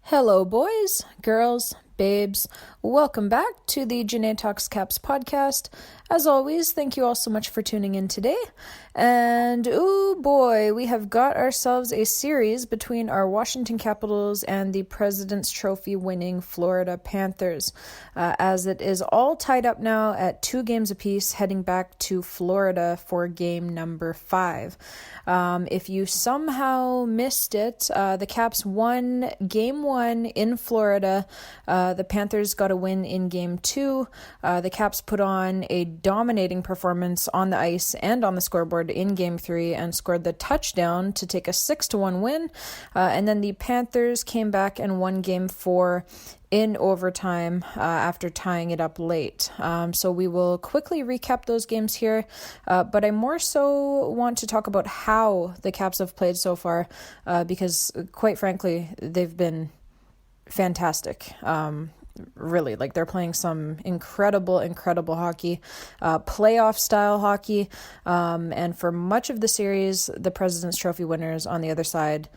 Hello, boys, girls, babes. Welcome back to the Janae Talks Caps podcast. As always, thank you all so much for tuning in today. And oh boy, we have got ourselves a series between our Washington Capitals and the President's Trophy winning Florida Panthers, as it is all tied up now at 2 games apiece, heading back to Florida for game number 5. If you somehow missed it, the Caps won game 1 in Florida. The Panthers got a win in game 2. The Caps put on a dominating performance on the ice and on the scoreboard in game 3 and scored the touchdown to take a 6-1 win. And then the Panthers came back and won game 4 in overtime after tying it up late. So we will quickly recap those games here, but I more so want to talk about how the Caps have played so far, because quite frankly, they've been fantastic. Really, like they're playing some incredible hockey, playoff style hockey. And for much of the series, the President's Trophy winners on the other side,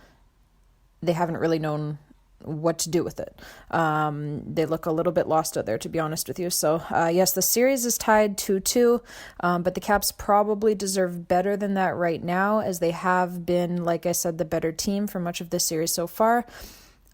they haven't really known what to do with it. They look a little bit lost out there, to be honest with you. So yes, the series is tied 2-2, but the Caps probably deserve better than that right now, as they have been, like I said, the better team for much of this series so far.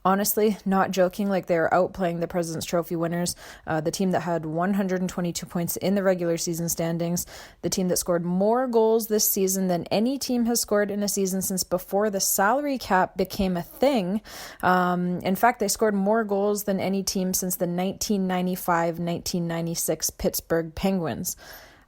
Honestly, not joking, like they're outplaying the President's Trophy winners, the team that had 122 points in the regular season standings, the team that scored more goals this season than any team has scored in a season since before the salary cap became a thing. In fact, they scored more goals than any team since the 1995-1996 Pittsburgh Penguins.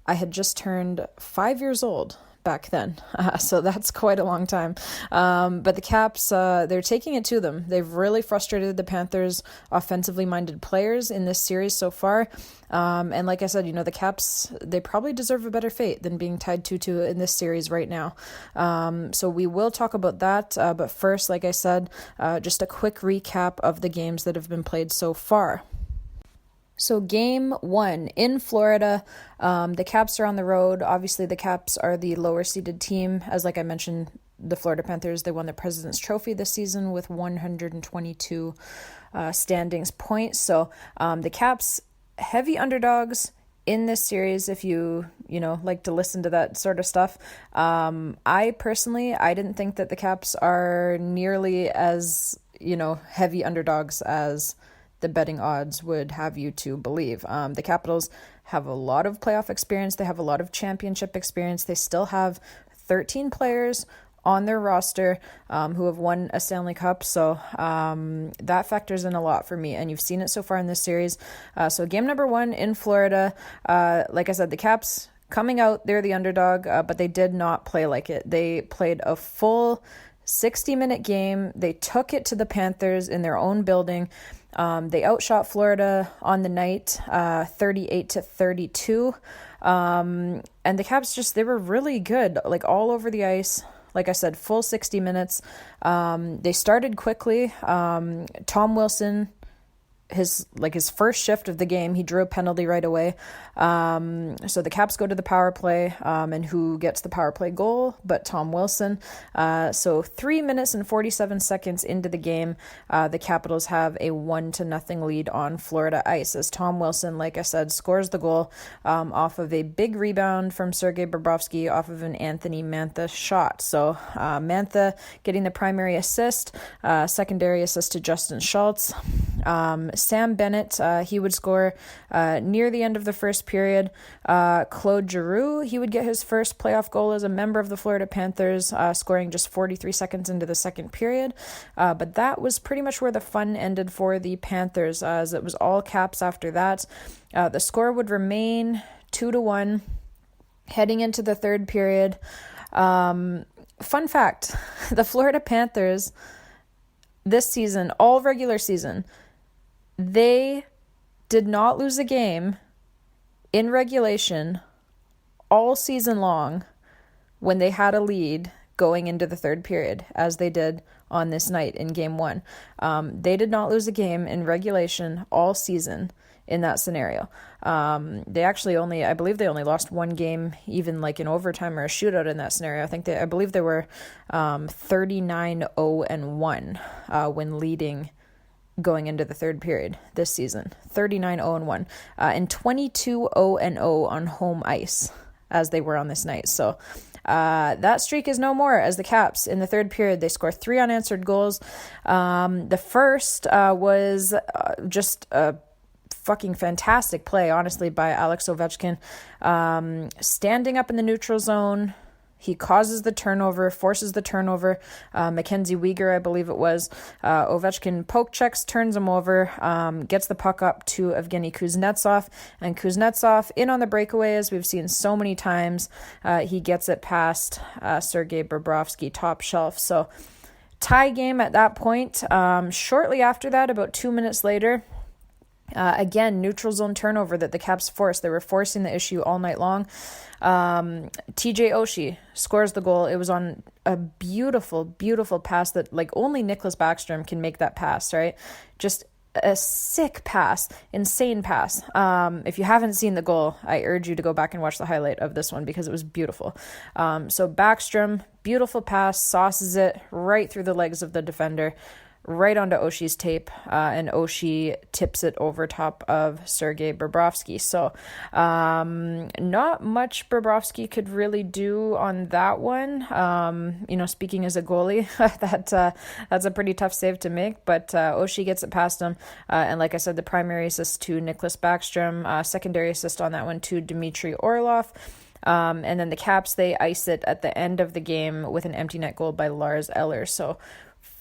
I had just turned 5 years old back then, so that's quite a long time. But the Caps, they're taking it to them. They've really frustrated the Panthers' offensively minded players in this series so far. And like I said, the Caps, they probably deserve a better fate than being tied 2-2 in this series right now. So we will talk about that. But first, like I said, just a quick recap of the games that have been played so far. So game 1 in Florida, the Caps are on the road. Obviously, the Caps are the lower seeded team. As like I mentioned, the Florida Panthers, they won the President's Trophy this season with 122 standings points. So the Caps, heavy underdogs in this series, if you like to listen to that sort of stuff. I didn't think that the Caps are nearly as, heavy underdogs as the betting odds would have you to believe. The Capitals have a lot of playoff experience. They have a lot of championship experience. They still have 13 players on their roster who have won a Stanley Cup. So that factors in a lot for me. And you've seen it so far in this series. So game number 1 in Florida, like I said, the Caps coming out, they're the underdog, but they did not play like it. They played a full 60-minute game. They took it to the Panthers in their own building. They outshot Florida on the night, 38-32. And the Caps they were really good, like all over the ice. Like I said, full 60 minutes. They started quickly. Tom Wilson, his first shift of the game, he drew a penalty right away. So the Caps go to the power play, and who gets the power play goal but Tom Wilson. So 3 minutes and 47 seconds into the game, the Capitals have a 1-0 lead on Florida ice, as Tom Wilson, like I said, scores the goal off of a big rebound from Sergei Bobrovsky off of an Anthony Mantha shot. So Mantha getting the primary assist, secondary assist to Justin Schultz. Sam Bennett, he would score near the end of the first period. Claude Giroux, he would get his first playoff goal as a member of the Florida Panthers, scoring just 43 seconds into the second period. But that was pretty much where the fun ended for the Panthers, as it was all Caps after that. The score would remain 2-1 heading into the third period. Fun fact, the Florida Panthers this season, all regular season, they did not lose a game in regulation all season long when they had a lead going into the third period, as they did on this night in game 1. They did not lose a game in regulation all season in that scenario. They actually I believe they only lost one game, even like in overtime or a shootout in that scenario. I believe they were 39-0-1 when leading going into the third period this season. 39-0-1 and 22-0-0 on home ice as they were on this night. So that streak is no more, as the Caps in the third period, they score 3 unanswered goals. The first was just a fucking fantastic play, honestly, by Alex Ovechkin, standing up in the neutral zone. He causes the turnover, forces the turnover. Mackenzie Weegar, I believe it was. Ovechkin poke checks, turns him over, gets the puck up to Evgeny Kuznetsov. And Kuznetsov, in on the breakaway, as we've seen so many times, he gets it past Sergei Bobrovsky, top shelf. So tie game at that point. Shortly after that, about 2 minutes later, again, neutral zone turnover that the Caps forced. They were forcing the issue all night long. TJ Oshie scores the goal. It was on a beautiful, beautiful pass that like only Nicklas Backstrom can make that pass, right? Just a sick pass, insane pass. If you haven't seen the goal, I urge you to go back and watch the highlight of this one because it was beautiful. So Backstrom, beautiful pass, sauces it right through the legs of the defender, right onto Oshie's tape, and Oshie tips it over top of Sergei Bobrovsky. So not much Bobrovsky could really do on that one. Speaking as a goalie, that's a pretty tough save to make, but Oshie gets it past him. And like I said, the primary assist to Nicklas Backstrom, secondary assist on that one to Dmitry Orlov. And then the Caps, they ice it at the end of the game with an empty net goal by Lars Eller. So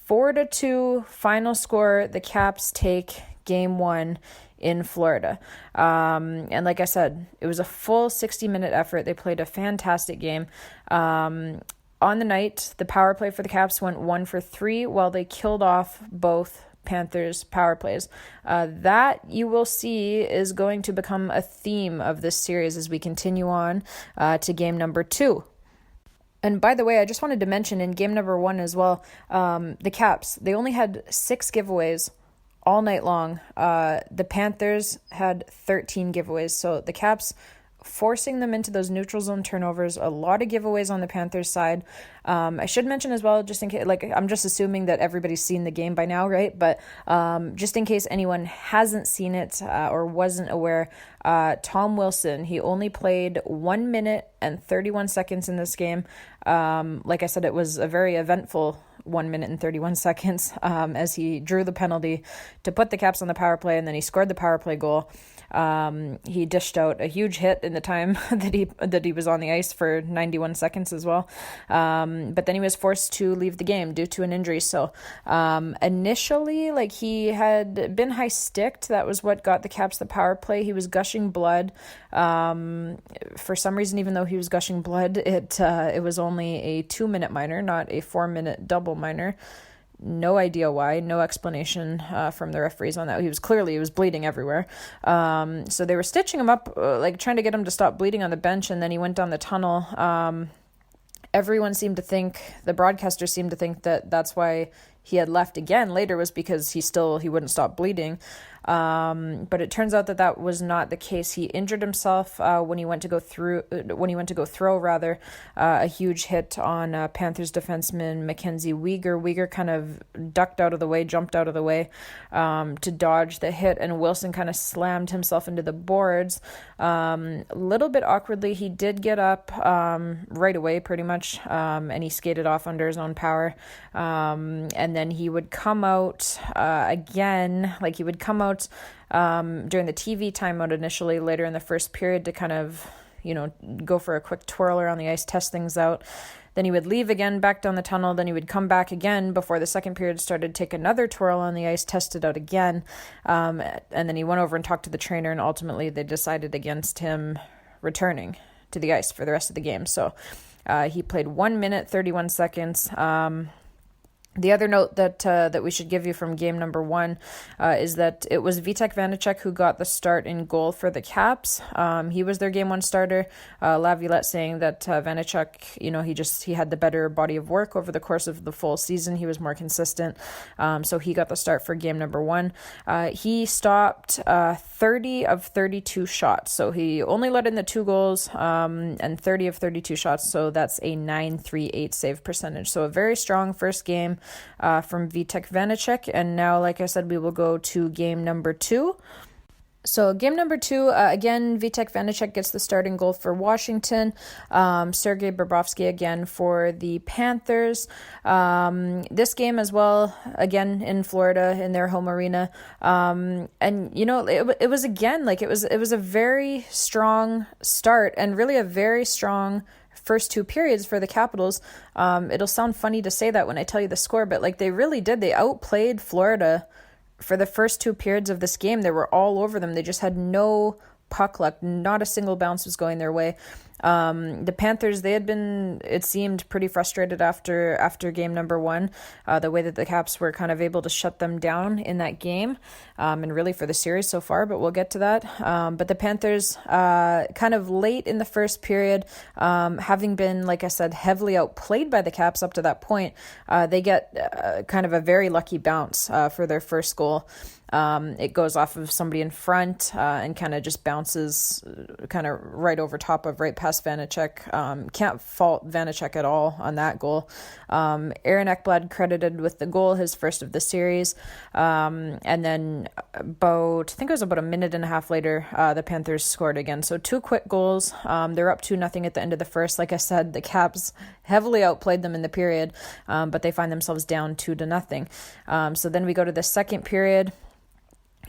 4-2 final score. The Caps take game 1 in Florida. And like I said, it was a full 60-minute effort. They played a fantastic game. On the night, the power play for the Caps went 1 for 3 while they killed off both Panthers power plays. That you will see is going to become a theme of this series as we continue on to game number 2. And by the way, I just wanted to mention in game number 1 as well, the Caps, they only had 6 giveaways all night long. The Panthers had 13 giveaways. So the Caps forcing them into those neutral zone turnovers, a lot of giveaways on the Panthers side. I should mention as well, just in case, like I'm just assuming that everybody's seen the game by now, right? But just in case anyone hasn't seen it or wasn't aware, Tom Wilson, he only played 1 minute and 31 seconds in this game. Like I said, it was a very eventful 1 minute and 31 seconds as he drew the penalty to put the Caps on the power play, and then he scored the power play goal. He dished out a huge hit in the time that he was on the ice for 91 seconds as well. But then he was forced to leave the game due to an injury. So initially, like, he had been high-sticked. That was what got the Caps the power play. He was gushing blood. For some reason, even though he was gushing blood, it was only a 2-minute minor, not a 4-minute double minor. No idea why. No explanation from the referees on that. He was bleeding everywhere. So they were stitching him up, like trying to get him to stop bleeding on the bench, and then he went down the tunnel. Everyone seemed to think, the broadcaster seemed to think that that's why he had left again later, was because he wouldn't stop bleeding. But it turns out that was not the case. He injured himself when he went to go throw a huge hit on Panthers defenseman Mackenzie Weegar. Weegar kind of jumped out of the way to dodge the hit, and Wilson kind of slammed himself into the boards. A little bit awkwardly, he did get up right away, pretty much, and he skated off under his own power. And then he would come out again, like he would come out during the TV timeout initially later in the first period to kind of, go for a quick twirl around the ice, test things out. Then he would leave again back down the tunnel. Then he would come back again before the second period started, take another twirl on the ice, test it out again. And then he went over and talked to the trainer, and ultimately they decided against him returning to the ice for the rest of the game. So he played 1 minute, 31 seconds. The other note that we should give you from game number 1 is that it was Vitek Vanacek who got the start in goal for the Caps. He was their game 1 starter. Laviolette saying that Vanacek, he had the better body of work over the course of the full season. He was more consistent. So he got the start for game number 1. He stopped 30 of 32 shots. So he only let in the 2 goals and 30 of 32 shots. So that's a .938 save percentage. So a very strong first game. from Vitek Vanacek. And now, like I said, we will go to game number 2. So game number 2, again, Vitek Vanacek gets the starting goal for Washington. Sergei Bobrovsky again for the Panthers. This game as well, again in Florida in their home arena. And it was again like it was a very strong start and really a very strong first 2 periods for the Capitals. It'll sound funny to say that when I tell you the score, but like they really did. They outplayed Florida for the first 2 periods of this game. They were all over them. They just had no puck luck. Not a single bounce was going their way. The Panthers, they had been, it seemed, pretty frustrated after game number 1, the way that the Caps were kind of able to shut them down in that game, and really for the series so far, but we'll get to that. But the Panthers, kind of late in the first period, having been, like I said, heavily outplayed by the Caps up to that point, they get kind of a very lucky bounce for their first goal. It goes off of somebody in front and kind of just bounces kind of right over top of right past Vanacek. Can't fault Vanacek at all on that goal. Aaron Ekblad credited with the goal, his first of the series. And then I think it was about a minute and a half later, the Panthers scored again. So 2 quick goals. They're up 2-0 at the end of the first. Like I said, the Caps heavily outplayed them in the period, but they find themselves down 2-0. So then we go to the second period.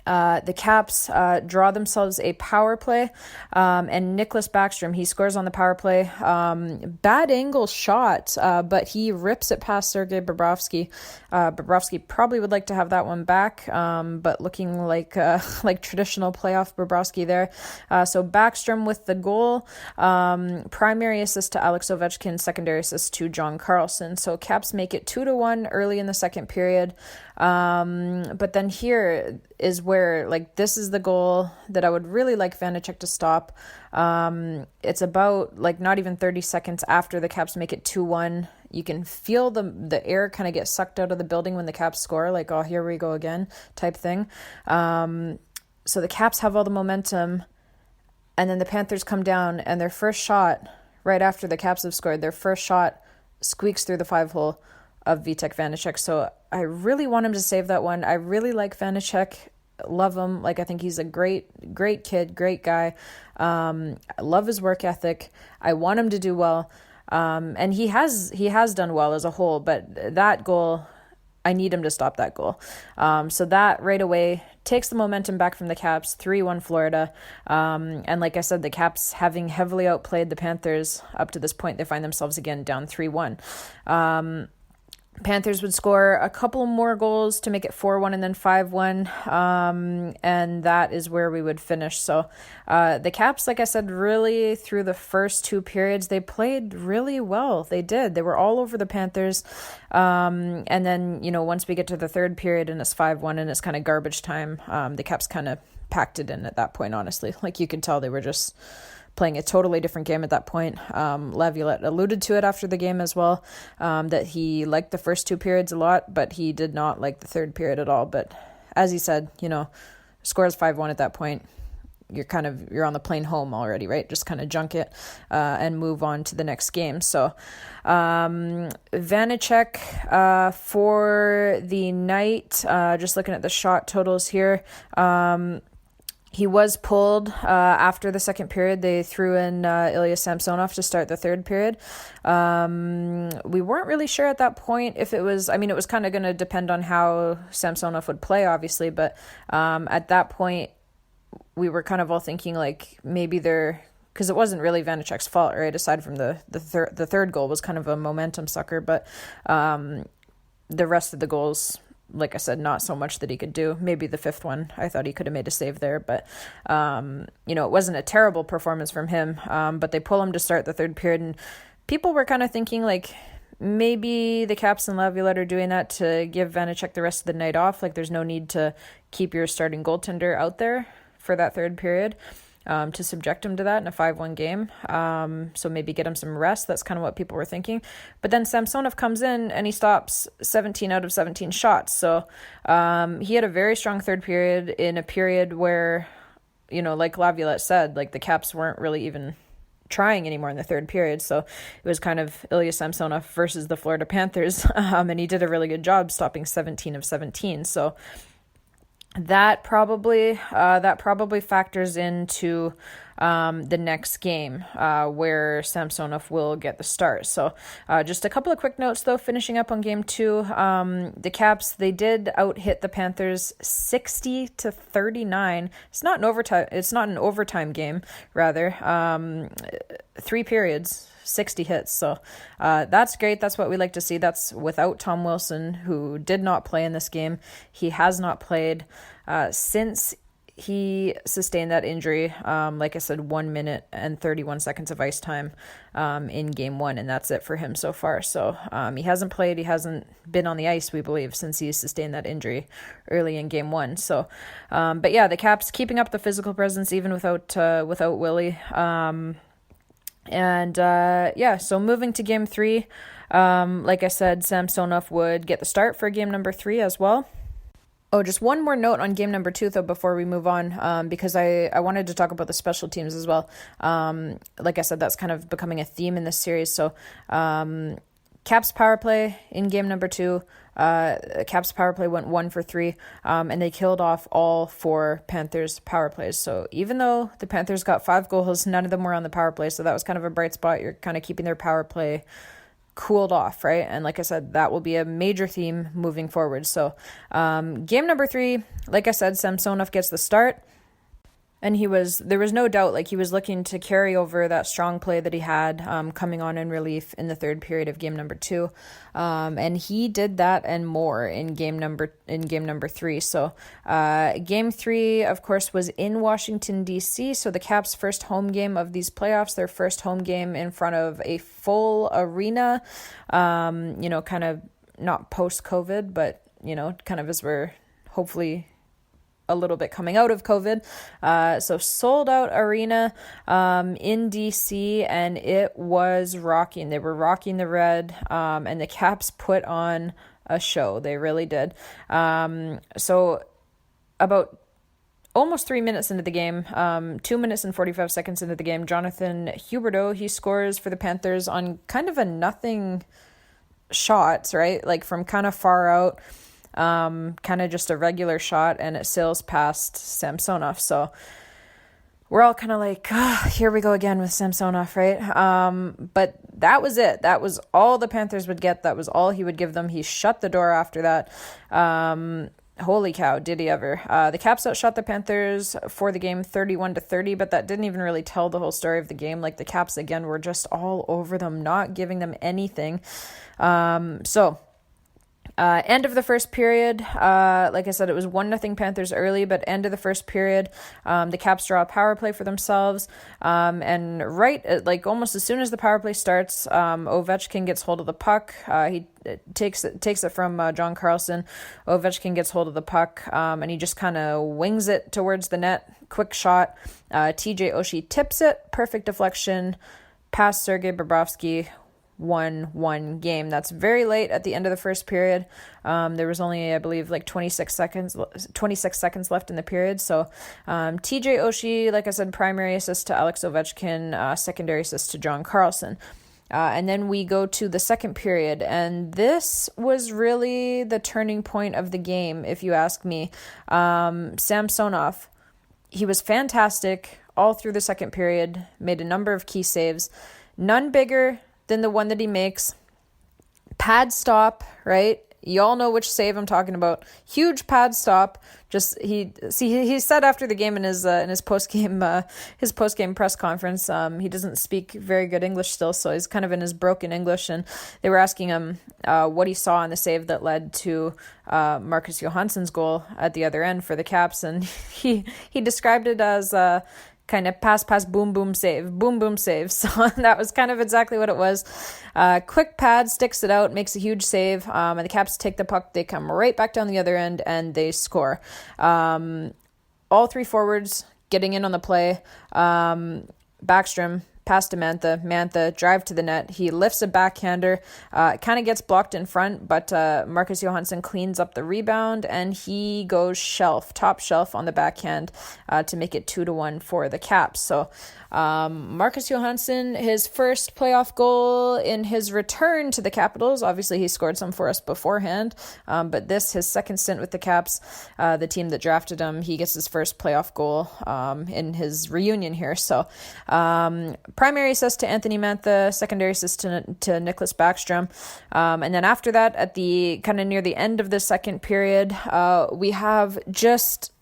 The Caps draw themselves a power play, and Nicklas Backstrom, he scores on the power play. Bad angle shot, but he rips it past Sergei Bobrovsky. Bobrovsky probably would like to have that one back, but looking like traditional playoff Bobrovsky there. So Backstrom with the goal, primary assist to Alex Ovechkin, secondary assist to John Carlson. So Caps make it 2-1 early in the second period. But then here is where, like, this is the goal that I would really like Vanacek to stop. It's about, like, not even 30 seconds after the Caps make it 2-1. You can feel the air kind of get sucked out of the building when the Caps score, like, oh, here we go again type thing. So the Caps have all the momentum, and then the Panthers come down, and their first shot, right after the Caps have scored, their first shot squeaks through the 5-hole of Vitek Vanacek. So I really want him to save that one. I really like Vanacek. Love him. Like, I think he's a great kid, great guy. I love his work ethic. I want him to do well. And he has done well as a whole, but that goal, I need him to stop that goal. So that right away takes the momentum back from the Caps, 3-1 Florida. And like I said, the Caps, having heavily outplayed the Panthers up to this point, they find themselves again down 3-1. Panthers would score a couple more goals to make it 4-1 and then 5-1, and that is where we would finish. So the Caps, like I said, really through the first 2 periods, they played really well. They did. They were all over the Panthers. And then, once we get to the third period and it's 5-1 and it's kind of garbage time, the Caps kind of packed it in at that point, honestly. Like, you could tell they were just playing a totally different game at that point. Laviolette alluded to it after the game as well, that he liked the first 2 periods a lot, but he did not like the third period at all. But as he said, scores 5-1 at that point, you're on the plane home already, right? Just kind of junk it and move on to the next game. So Vanacek for the night, just looking at the shot totals here, he was pulled after the second period. They threw in Ilya Samsonov to start the third period. We weren't really sure at that point if it was kind of going to depend on how Samsonov would play, obviously. But at that point, we were kind of all thinking, like, maybe because it wasn't really Vanacek's fault, right? Aside from the third goal was kind of a momentum sucker. But the rest of the goals, like I said, not so much that he could do. Maybe the fifth one, I thought he could have made a save there, but it wasn't a terrible performance from him. But they pull him to start the third period, and people were kind of thinking, like, maybe the Caps and Laviolette are doing that to give Vanacek the rest of the night off. Like, there's no need to keep your starting goaltender out there for that third period, to subject him to that in a 5-1 game. So maybe get him some rest. That's kind of what people were thinking. But then Samsonov comes in and he stops 17 out of 17 shots. So he had a very strong third period in a period where, like Laviolette said, like, the Caps weren't really even trying anymore in the third period. So it was kind of Ilya Samsonov versus the Florida Panthers. And he did a really good job stopping 17 of 17. So that probably factors into the next game where Samsonov will get the start. So just a couple of quick notes though, finishing up on game 2. The Caps, they did out-hit the Panthers 60-39. It's not an overtime game, rather. 3 periods, 60 hits. So that's great. That's what we like to see. That's without Tom Wilson, who did not play in this game. He has not played since he sustained that injury. Like I said, 1 minute and 31 seconds of ice time in game 1, and that's it for him so far. So he hasn't played. He hasn't been on the ice, we believe, since he sustained that injury early in game 1. So, but yeah, the Caps keeping up the physical presence even without Willie. So moving to game 3, like I said, Samsonov would get the start for game number 3 as well. Oh, just one more note on game number 2, though, before we move on, because I wanted to talk about the special teams as well. Like I said, that's kind of becoming a theme in this series. So Caps power play in game number 2. Caps power play went 1 for 3, and they killed off all 4 Panthers power plays. So even though the Panthers got 5 goals, none of them were on the power play. So that was kind of a bright spot. You're kind of keeping their power play cooled off, right? And like I said, that will be a major theme moving forward. So game number 3, like I said, Samsonov gets the start. And there was no doubt, like he was looking to carry over that strong play that he had coming on in relief in the third period of game number 2. And he did that and more in game number 3. So game 3, of course, was in Washington, D.C. So the Caps' first home game of these playoffs, their first home game in front of a full arena, kind of not post-COVID, but, kind of as we're hopefully a little bit coming out of COVID. So sold out arena in DC, and it was rocking. They were rocking the red, and the Caps put on a show. They really did. So about almost 3 minutes into the game, 2 minutes and 45 seconds into the game, Jonathan Huberdeau, he scores for the Panthers on kind of a nothing shots, right? Like from kind of far out. Kind of just a regular shot, and it sails past Samsonov. So we're all kind of like, here we go again with Samsonov, right? But that was it. That was all the Panthers would get. That was all he would give them. He shut the door after that. Holy cow, did he ever. The Caps outshot the Panthers for the game 31-30, but that didn't even really tell the whole story of the game. Like the Caps, again, were just all over them, not giving them anything. End of the first period, like I said, it was 1-0 Panthers early, but end of the first period, the Caps draw a power play for themselves, and almost as soon as the power play starts, Ovechkin gets hold of the puck. He takes it from John Carlson. Ovechkin gets hold of the puck, and he just kind of wings it towards the net. Quick shot. TJ Oshie tips it. Perfect deflection. Past Sergei Bobrovsky. 1-1 game. That's very late at the end of the first period. There was only, I believe, like 26 seconds left in the period. So TJ Oshie, like I said, primary assist to Alex Ovechkin, secondary assist to John Carlson. And then we go to the second period, and this was really the turning point of the game, if you ask me. Samsonov, he was fantastic all through the second period, made a number of key saves, none bigger than the one that he makes. Pad stop, right? You all know which save I'm talking about. Huge pad stop. He said after the game in his post game press conference, he doesn't speak very good English still, so he's kind of in his broken English, and they were asking him what he saw in the save that led to Marcus Johansson's goal at the other end for the Caps, and he described it as kind of pass, boom, boom, save. So that was kind of exactly what it was. Quick pad, sticks it out, makes a huge save, and the Caps take the puck. They come right back down the other end, and they score. All 3 forwards getting in on the play. Backstrom, pass to Mantha. Mantha, drive to the net. He lifts a backhander. It kind of gets blocked in front, but Marcus Johansson cleans up the rebound, and he goes top shelf on the backhand to make it 2-1 for the Caps. So Marcus Johansson, his first playoff goal in his return to the Capitals. Obviously, he scored some for us beforehand, but this, his second stint with the Caps, the team that drafted him, he gets his first playoff goal in his reunion here. So primary assist to Anthony Mantha, secondary assist to Nicklas Backstrom. And then after that, at the kind of near the end of the second period, we have just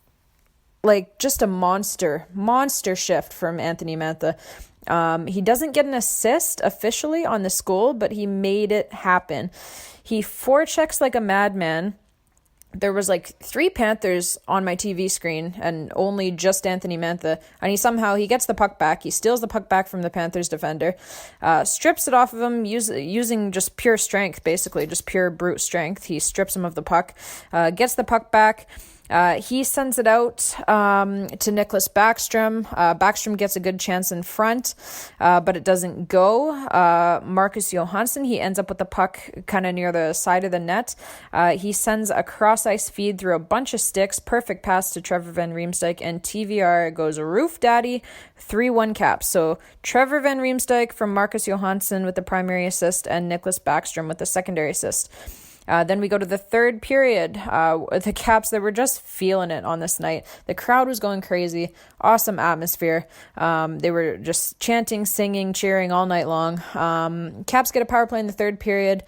a monster shift from Anthony Mantha. He doesn't get an assist officially on this goal, but he made it happen. He forechecks like a madman. There was 3 Panthers on my TV screen and only just Anthony Mantha. And he gets the puck back. He steals the puck back from the Panthers defender, strips it off of him using just pure strength, basically just pure brute strength. He strips him of the puck, gets the puck back. He sends it out to Nicklas Backstrom. Backstrom gets a good chance in front, but it doesn't go. Marcus Johansson, he ends up with the puck kind of near the side of the net. He sends a cross-ice feed through a bunch of sticks. Perfect pass to Trevor Van Riemsdyk, and TVR goes roof daddy, 3-1 Caps. So Trevor Van Riemsdyk from Marcus Johansson with the primary assist, and Nicklas Backstrom with the secondary assist. Then we go to the third period. The Caps, they were just feeling it on this night. The crowd was going crazy. Awesome atmosphere. They were just chanting, singing, cheering all night long. Caps get a power play in the third period.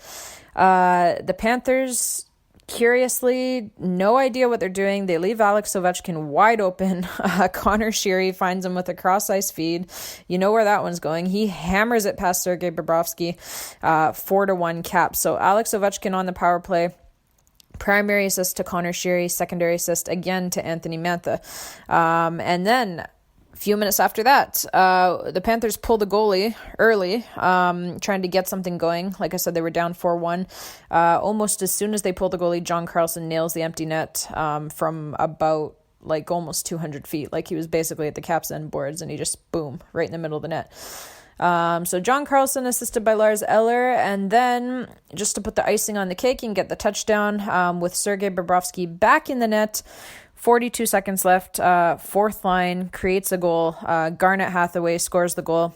The Panthers, curiously, no idea what they're doing. They leave Alex Ovechkin wide open. Connor Sheary finds him with a cross-ice feed. You know where that one's going. He hammers it past Sergei Bobrovsky. 4-1 Caps. So Alex Ovechkin on the power play. Primary assist to Connor Sheary. Secondary assist again to Anthony Mantha. And then a few minutes after that, the Panthers pull the goalie early, trying to get something going. Like I said, they were down 4-1. Almost as soon as they pull the goalie, John Carlson nails the empty net from about almost 200 feet. He was basically at the Caps end boards, and he just, boom, right in the middle of the net. So John Carlson assisted by Lars Eller, and then just to put the icing on the cake and get the touchdown with Sergei Bobrovsky back in the net. 42 seconds left, fourth line, creates a goal. Garnet Hathaway scores the goal.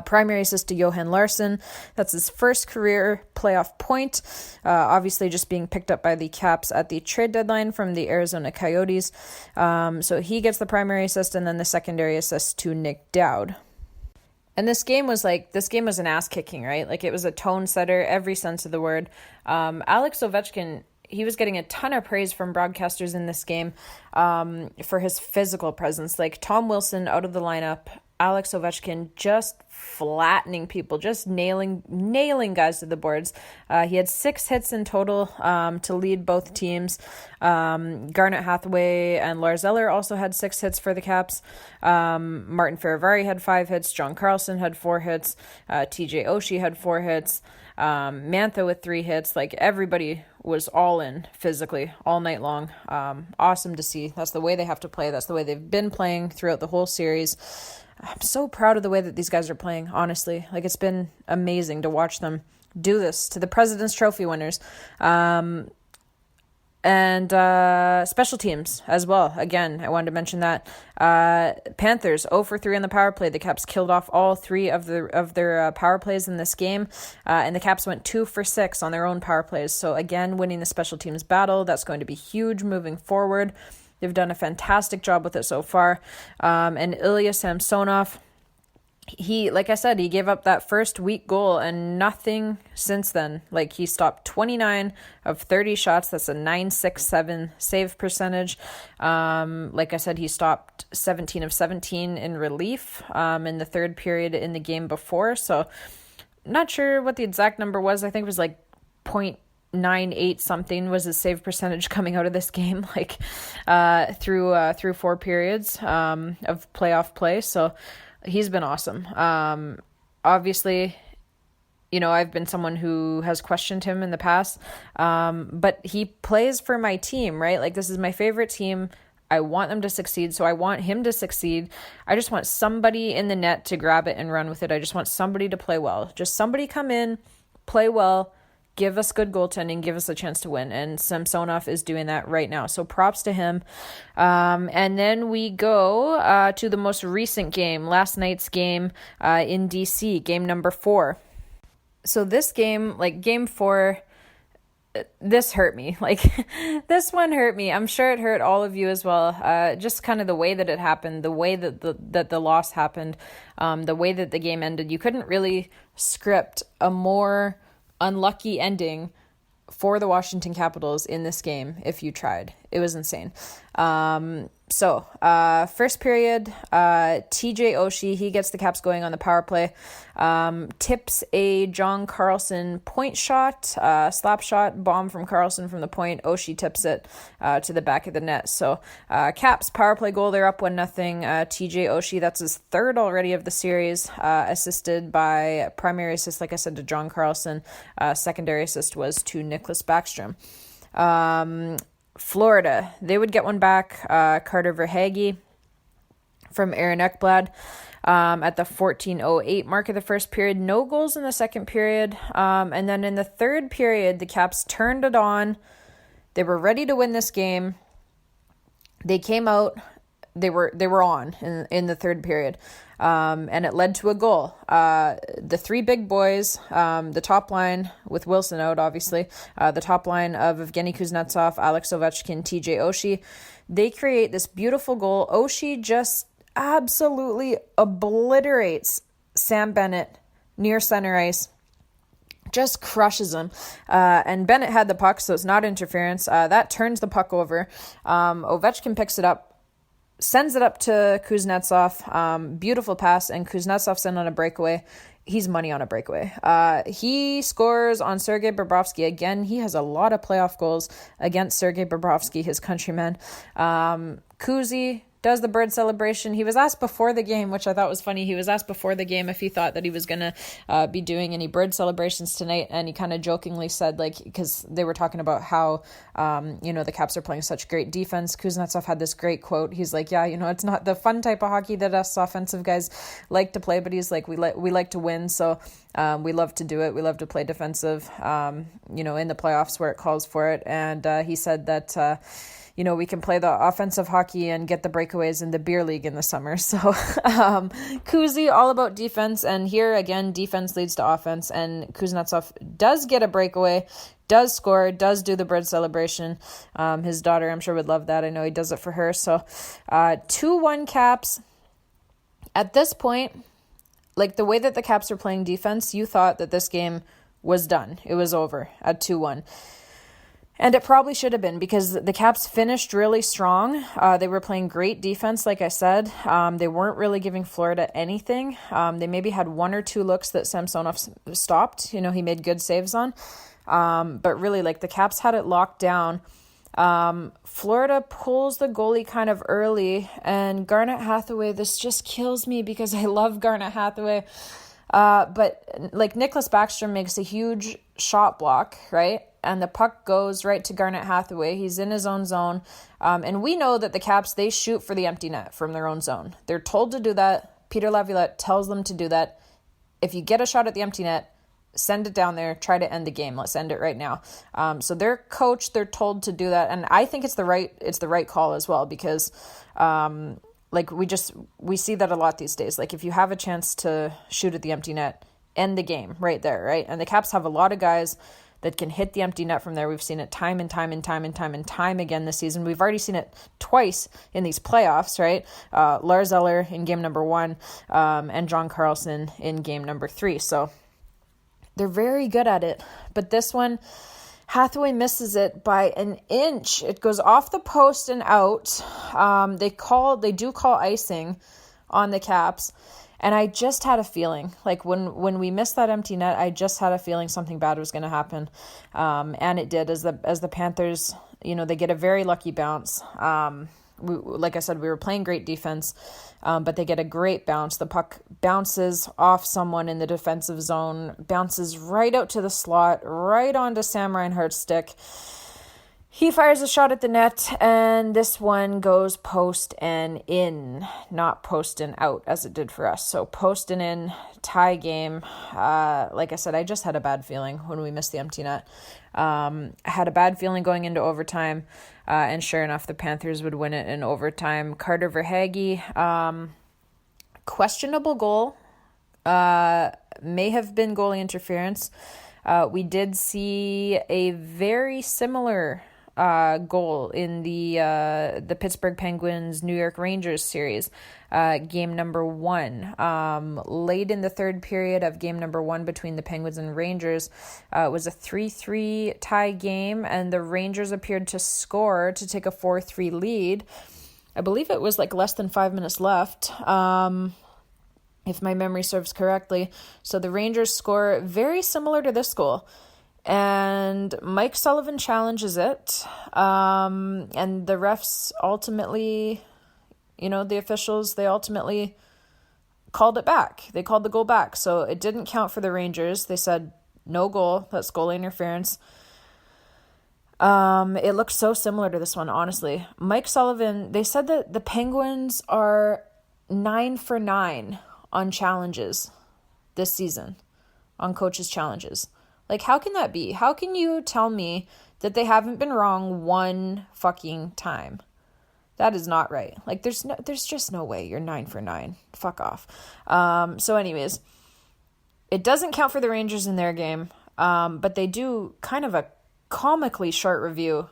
Primary assist to Johan Larsson. That's his first career playoff point. Obviously just being picked up by the Caps at the trade deadline from the Arizona Coyotes. So he gets the primary assist, and then the secondary assist to Nick Dowd. And this game was an ass kicking, right? It was a tone setter, every sense of the word. Alex Ovechkin, he was getting a ton of praise from broadcasters in this game for his physical presence. Tom Wilson out of the lineup, Alex Ovechkin just flattening people, just nailing guys to the boards. He had 6 hits in total to lead both teams. Garnet Hathaway and Lars Eller also had 6 hits for the Caps. Martin Ferravari had 5 hits. John Carlson had 4 hits. TJ Oshie had 4 hits. Mantha with 3 hits. Everybody was all in physically all night long. Awesome to see. That's the way they have to play. That's the way they've been playing throughout the whole series. I'm so proud of the way that these guys are playing, honestly. It's been amazing to watch them do this to the President's Trophy winners. And special teams as well. Again, I wanted to mention that. Panthers 0 for 3 on the power play. The Caps killed off all 3 of their power plays in this game. And the Caps went 2 for 6 on their own power plays. So again, winning the special teams battle. That's going to be huge moving forward. They've done a fantastic job with it so far. And Ilya Samsonov, he, like I said, he gave up that first weak goal and nothing since then. He stopped 29 of 30 shots. That's a .967 save percentage. Like I said, he stopped 17 of 17 in relief in the third period in the game before. So not sure what the exact number was. I think it was 0.98 something was his save percentage coming out of this game, through 4 periods of playoff play. So he's been awesome. Obviously, I've been someone who has questioned him in the past, but he plays for my team, right? This is my favorite team. I want them to succeed, so I want him to succeed. I just want somebody in the net to grab it and run with it. I just want somebody to play well. Just somebody come in, play well, give us good goaltending, give us a chance to win. And Samsonov is doing that right now. So props to him. And then we go to the most recent game, last night's game in DC, game number 4. So this game, like game 4, this hurt me. Like this one hurt me. I'm sure it hurt all of you as well. Just kind of the way that it happened, the way that the loss happened, the way that the game ended. You couldn't really script a more unlucky ending for the Washington Capitals in this game if you tried. It was insane. So first period, TJ Oshie, he gets the Caps going on the power play, tips a John Carlson point shot, slap shot, bomb from Carlson from the point. Oshie tips it to the back of the net. So Caps power play goal, they're up 1-0. TJ Oshie, that's his third already of the series, assisted by primary assist, like I said, to John Carlson. Secondary assist was to Nicholas Backstrom. Florida, they would get one back. Carter Verhaeghe from Aaron Ekblad at the 14:08 mark of the first period. No goals in the second period. And then in the third period, the Caps turned it on. They were ready to win this game. They came out. They were on in the third period. And it led to a goal. The three big boys, the top line with Wilson out, obviously, the top line of Evgeny Kuznetsov, Alex Ovechkin, TJ Oshie, they create this beautiful goal. Oshie just absolutely obliterates Sam Bennett near center ice. Just crushes him. And Bennett had the puck, so it's not interference. That turns the puck over. Ovechkin picks it up, sends it up to Kuznetsov. Beautiful pass, and Kuznetsov's in on a breakaway. He's money on a breakaway. He scores on Sergei Bobrovsky. Again, he has a lot of playoff goals against Sergei Bobrovsky, his countryman. Kuzi does the bird celebration. He was asked before the game, which I thought was funny. He was asked before the game if he thought that he was going to be doing any bird celebrations tonight. And he kind of jokingly said, like, because they were talking about how, the Caps are playing such great defense. Kuznetsov had this great quote. He's like, yeah, it's not the fun type of hockey that us offensive guys like to play, but he's like, we like to win. So we love to do it. We love to play defensive, in the playoffs where it calls for it. And he said that, we can play the offensive hockey and get the breakaways in the beer league in the summer. So Kuzi, all about defense. And here, again, defense leads to offense. And Kuznetsov does get a breakaway, does score, does do the bird celebration. His daughter, I'm sure, would love that. I know he does it for her. So 2-1 Caps. At this point, like the way that the Caps are playing defense, you thought that this game was done. It was over at 2-1. And it probably should have been, because the Caps finished really strong. They were playing great defense, like I said. They weren't really giving Florida anything. They maybe had one or two looks that Samsonov stopped. He made good saves on. But really, like, the Caps had it locked down. Florida pulls the goalie kind of early. And Garnet Hathaway, this just kills me because I love Garnet Hathaway. But, like, Nicholas Backstrom makes a huge shot block, right? And the puck goes right to Garnet Hathaway. He's in his own zone. And we know that the Caps, they shoot for the empty net from their own zone. They're told to do that. Peter Laviolette tells them to do that. If you get a shot at the empty net, send it down there. Try to end the game. Let's end it right now. So they're coached. They're told to do that. And I think it's the right call as well, because we see that a lot these days. Like, if you have a chance to shoot at the empty net, end the game right there, right? And the Caps have a lot of guys that can hit the empty net from there. We've seen it time and time again this season. We've already seen it twice in these playoffs, right? Lars Eller in game number 1, and John Carlson in game number 3. So they're very good at it. But this one, Hathaway misses it by an inch. It goes off the post and out. They do call icing on the Caps. And I just had a feeling, like when we missed that empty net, I just had a feeling something bad was going to happen. And it did, as the Panthers, they get a very lucky bounce. Like I said, we were playing great defense, but they get a great bounce. The puck bounces off someone in the defensive zone, bounces right out to the slot, right onto Sam Reinhart's stick. He fires a shot at the net, and this one goes post and in, not post and out as it did for us. So post and in, tie game. Like I said, I just had a bad feeling when we missed the empty net. I had a bad feeling going into overtime, and sure enough, the Panthers would win it in overtime. Carter Verhaeghe, questionable goal. May have been goalie interference. We did see a very similar goal in the Pittsburgh Penguins New York Rangers series, game number 1. Late in the third period of game number 1 between the Penguins and Rangers, it was a 3-3 tie game, and the Rangers appeared to score to take a 4-3 lead. I believe it was like less than 5 minutes left. If my memory serves correctly. So the Rangers score very similar to this goal. And Mike Sullivan challenges it. And the refs ultimately, the officials, they ultimately called it back. They called the goal back. So it didn't count for the Rangers. They said, no goal. That's goalie interference. It looks so similar to this one, honestly. Mike Sullivan, they said that the Penguins are 9 for 9 on challenges this season, on coaches' challenges. Like, how can that be? How can you tell me that they haven't been wrong one fucking time? That is not right. Like, there's just no way you're 9 for 9. Fuck off. So anyways, it doesn't count for the Rangers in their game, but they do kind of a comically short review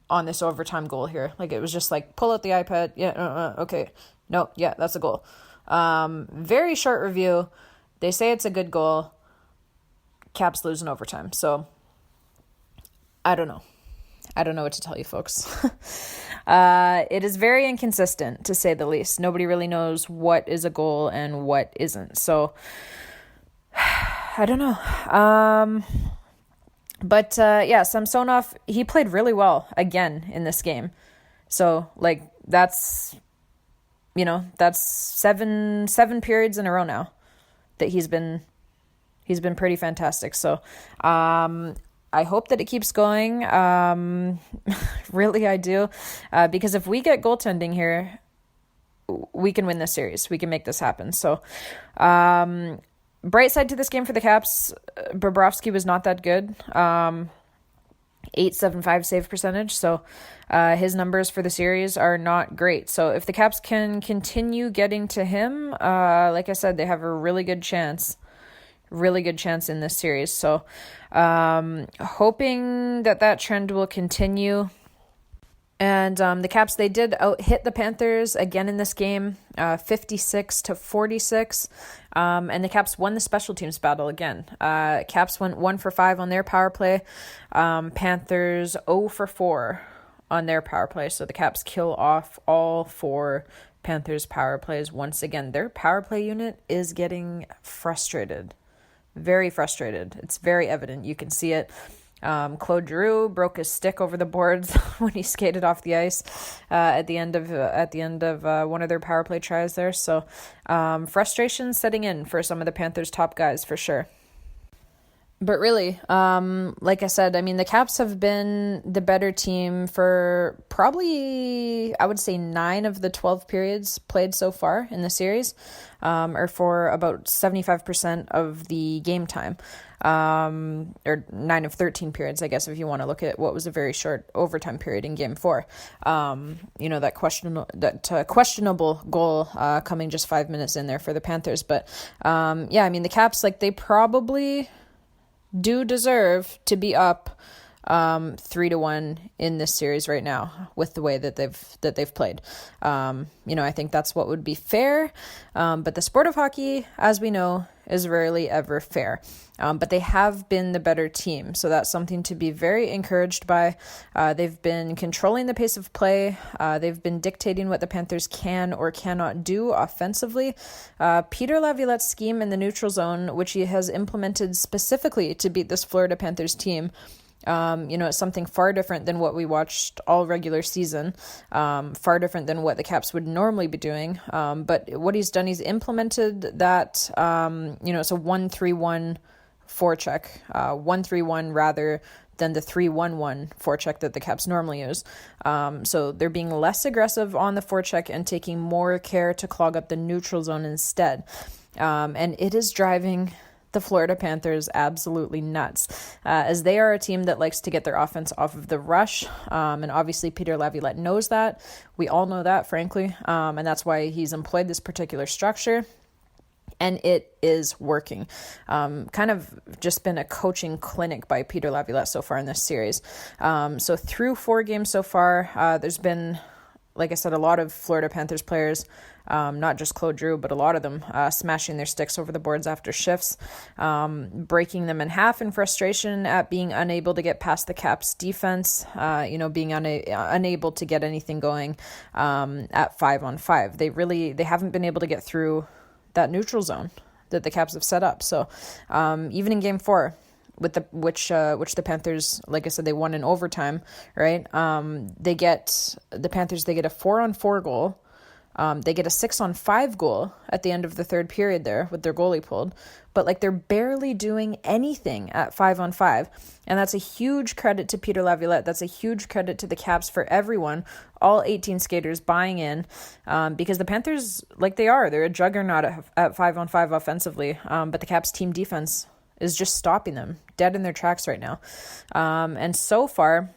on this overtime goal here. Like, it was just like, pull out the iPad. Yeah, okay. No, yeah, that's a goal. Very short review. They say it's a good goal. Caps lose in overtime. So I don't know. I don't know what to tell you, folks. It is very inconsistent, to say the least. Nobody really knows what is a goal and what isn't. So I don't know. But Samsonov, he played really well again in this game. So like that's seven periods in a row now that he's been pretty fantastic. So I hope that it keeps going. Really, I do. Because if we get goaltending here, we can win this series. We can make this happen. So bright side to this game for the Caps, Bobrovsky was not that good. 875 save percentage. So his numbers for the series are not great. So if the Caps can continue getting to him, like I said, they have a really good chance in this series. So hoping that trend will continue. And the Caps, they did hit the Panthers again in this game, 56-46. And the Caps won the special teams battle again. Caps went 1 for 5 on their power play. Panthers 0 for 4 on their power play. So the Caps kill off all 4 Panthers power plays once again. Their power play unit is getting frustrated. Very frustrated. It's very evident. You can see it. Claude Giroux broke his stick over the boards when he skated off the ice at the end of one of their power play tries there. So frustration setting in for some of the Panthers' top guys for sure. But really, like I said, I mean, the Caps have been the better team for probably, I would say, 9 of the 12 periods played so far in the series, or for about 75% of the game time, or 9 of 13 periods, I guess, if you want to look at what was a very short overtime period in Game 4. That questionable goal coming just 5 minutes in there for the Panthers. But I mean, the Caps, like, they probably do deserve to be up 3-1 in this series right now with the way that they've played. I think that's what would be fair. But the sport of hockey, as we know, is rarely ever fair. But they have been the better team, so that's something to be very encouraged by. They've been controlling the pace of play. They've been dictating what the Panthers can or cannot do offensively. Peter Laviolette's scheme in the neutral zone, which he has implemented specifically to beat this Florida Panthers team, it's something far different than what we watched all regular season, far different than what the Caps would normally be doing. But what he's done, he's implemented that, it's a 1-3-1 forecheck, 1-3-1 rather than the 3-1-1 forecheck that the Caps normally use. So they're being less aggressive on the forecheck and taking more care to clog up the neutral zone instead. And it is driving the Florida Panthers absolutely nuts, as they are a team that likes to get their offense off of the rush. And obviously Peter Laviolette knows that. We all know that, frankly. And that's why he's employed this particular structure. And it is working. Kind of just been a coaching clinic by Peter Laviolette so far in this series. So through 4 games so far, there's been, like I said, a lot of Florida Panthers players, not just Claude Giroux, but a lot of them smashing their sticks over the boards after shifts, breaking them in half in frustration at being unable to get past the Caps defense, being unable to get anything going at 5-on-5. They haven't been able to get through that neutral zone that the Caps have set up. So even in Game 4, with which the Panthers, like I said, they won in overtime, right? The Panthers get a 4-on-4 goal. They get a 6-on-5 goal at the end of the third period there with their goalie pulled, but like they're barely doing anything at 5-on-5. And that's a huge credit to Peter Laviolette. That's a huge credit to the Caps, for everyone, all 18 skaters buying in, because the Panthers, they're a juggernaut at 5-on-5 offensively. But the Caps team defense is just stopping them dead in their tracks right now. And so far,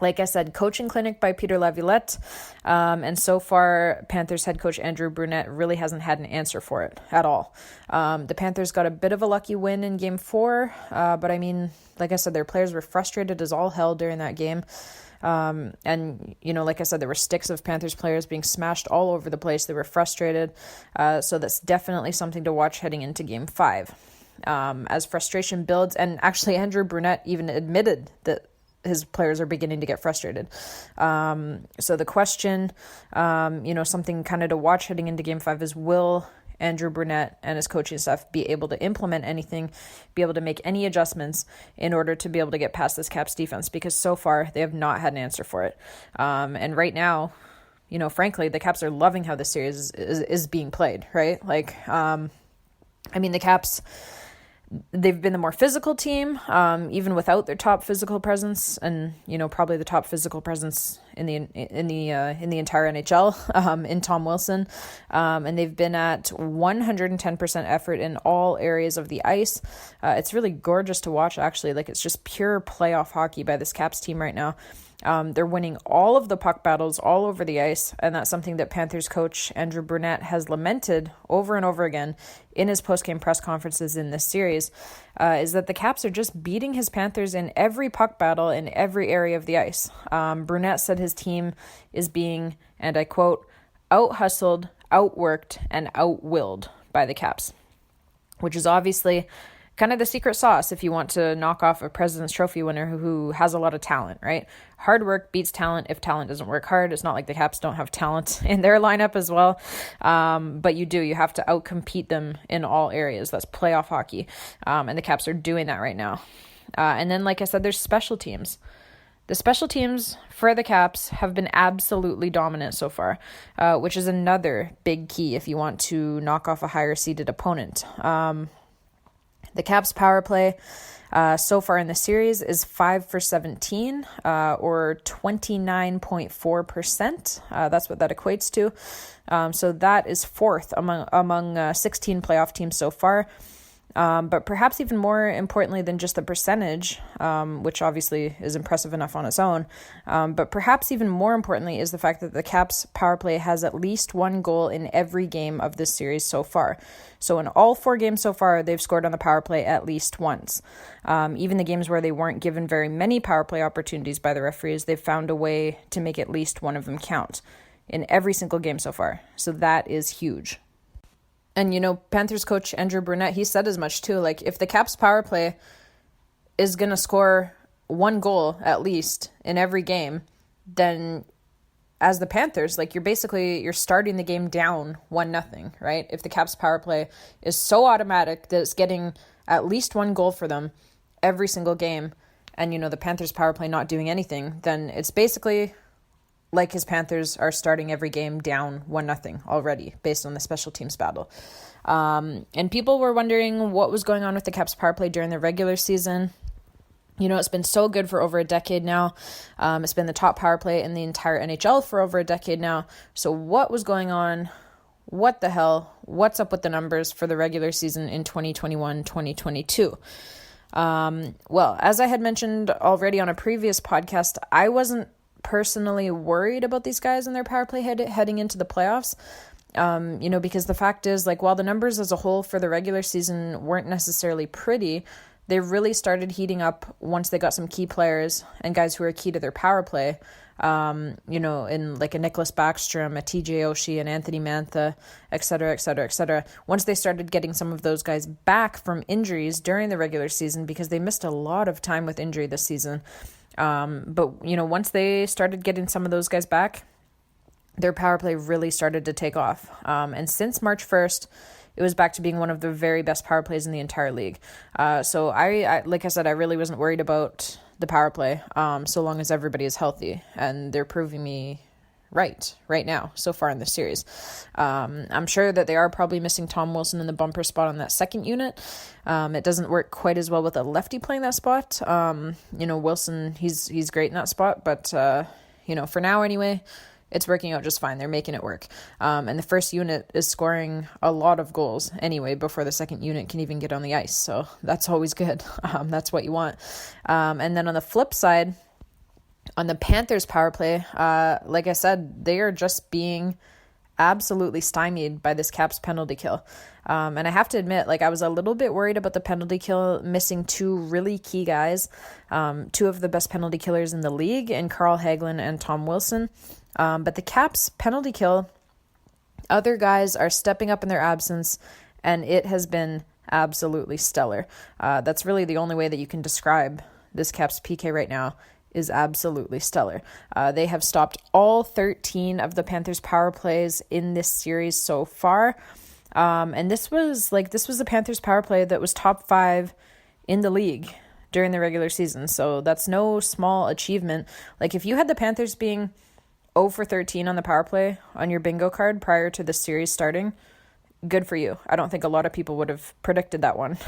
like I said, coaching clinic by Peter Laviolette. And so far, Panthers head coach Andrew Brunette really hasn't had an answer for it at all. The Panthers got a bit of a lucky win in Game 4. But I mean, like I said, their players were frustrated as all hell during that game. And, like I said, there were sticks of Panthers players being smashed all over the place. They were frustrated. So that's definitely something to watch heading into Game 5. As frustration builds, and actually Andrew Brunette even admitted that his players are beginning to get frustrated. So the question, something kind of to watch heading into Game 5 is, will Andrew Brunette and his coaching staff be able to implement anything, be able to make any adjustments in order to be able to get past this Caps defense? Because so far they have not had an answer for it. And right now, frankly, the Caps are loving how this series is being played, right? The Caps, they've been the more physical team, even without their top physical presence, and probably the top physical presence in the entire NHL, in Tom Wilson, and they've been at 110% effort in all areas of the ice. It's really gorgeous to watch, actually. It's just pure playoff hockey by this Caps team right now. They're winning all of the puck battles all over the ice, and that's something that Panthers coach Andrew Brunette has lamented over and over again in his post-game press conferences in this series, is that the Caps are just beating his Panthers in every puck battle in every area of the ice. Brunette said his team is being, and I quote, out-hustled, outworked, and out-willed by the Caps, which is obviously kind of the secret sauce if you want to knock off a President's Trophy winner who has a lot of talent, right? Hard work beats talent if talent doesn't work hard. It's not like the Caps don't have talent in their lineup as well, but you have to outcompete them in all areas. That's playoff hockey, and the Caps are doing that right now. And then, like I said, there's special teams. The special teams for the Caps have been absolutely dominant so far, which is another big key if you want to knock off a higher-seeded opponent. The Caps power play so far in the series is 5 for 17, or 29.4%. That's what that equates to. So that is fourth among 16 playoff teams so far. But perhaps even more importantly than just the percentage, which obviously is impressive enough on its own, but perhaps even more importantly is the fact that the Caps power play has at least one goal in every game of this series so far. So in all 4 games so far, they've scored on the power play at least once. Even the games where they weren't given very many power play opportunities by the referees, they've found a way to make at least one of them count in every single game so far. So that is huge. And, Panthers coach Andrew Brunette, he said as much too. If the Caps power play is going to score one goal at least in every game, then as the Panthers, you're starting the game down 1-0, right? If the Caps power play is so automatic that it's getting at least one goal for them every single game, and, the Panthers power play not doing anything, then it's basically like his Panthers are starting every game down 1-0 already based on the special teams battle. And people were wondering what was going on with the Caps power play during the regular season. It's been so good for over a decade now. It's been the top power play in the entire NHL for over a decade now. So what was going on? What the hell? What's up with the numbers for the regular season in 2021-2022? Well, as I had mentioned already on a previous podcast, I wasn't personally worried about these guys and their power play heading into the playoffs. Because the fact is, while the numbers as a whole for the regular season weren't necessarily pretty, they really started heating up once they got some key players and guys who are key to their power play, in like a Nicholas Backstrom, a TJ Oshie, an Anthony Mantha, et cetera, et cetera, et cetera. Once they started getting some of those guys back from injuries during the regular season, because they missed a lot of time with injury this season. Once they started getting some of those guys back, their power play really started to take off. And since March 1st, it was back to being one of the very best power plays in the entire league. So I like I said, I really wasn't worried about the power play, so long as everybody is healthy, and they're proving me right now so far in the series. I'm sure that they are probably missing Tom Wilson in the bumper spot on that second unit. It doesn't work quite as well with a lefty playing that spot. Wilson, he's great in that spot, but for now anyway, it's working out just fine. They're making it work. And the first unit is scoring a lot of goals anyway before the second unit can even get on the ice. So that's always good. That's what you want. And then on the flip side, on the Panthers power play, like I said, they are just being absolutely stymied by this Caps penalty kill. And I have to admit, I was a little bit worried about the penalty kill missing two really key guys, two of the best penalty killers in the league, and Carl Hagelin and Tom Wilson. But the Caps penalty kill, other guys are stepping up in their absence, and it has been absolutely stellar. That's really the only way that you can describe this Caps PK right now, is absolutely stellar. They have stopped all 13 of the Panthers power plays in this series so far. And this was the Panthers power play that was top 5 in the league during the regular season. So that's no small achievement. If you had the Panthers being 0 for 13 on the power play on your bingo card prior to the series starting, good for you. I don't think a lot of people would have predicted that one.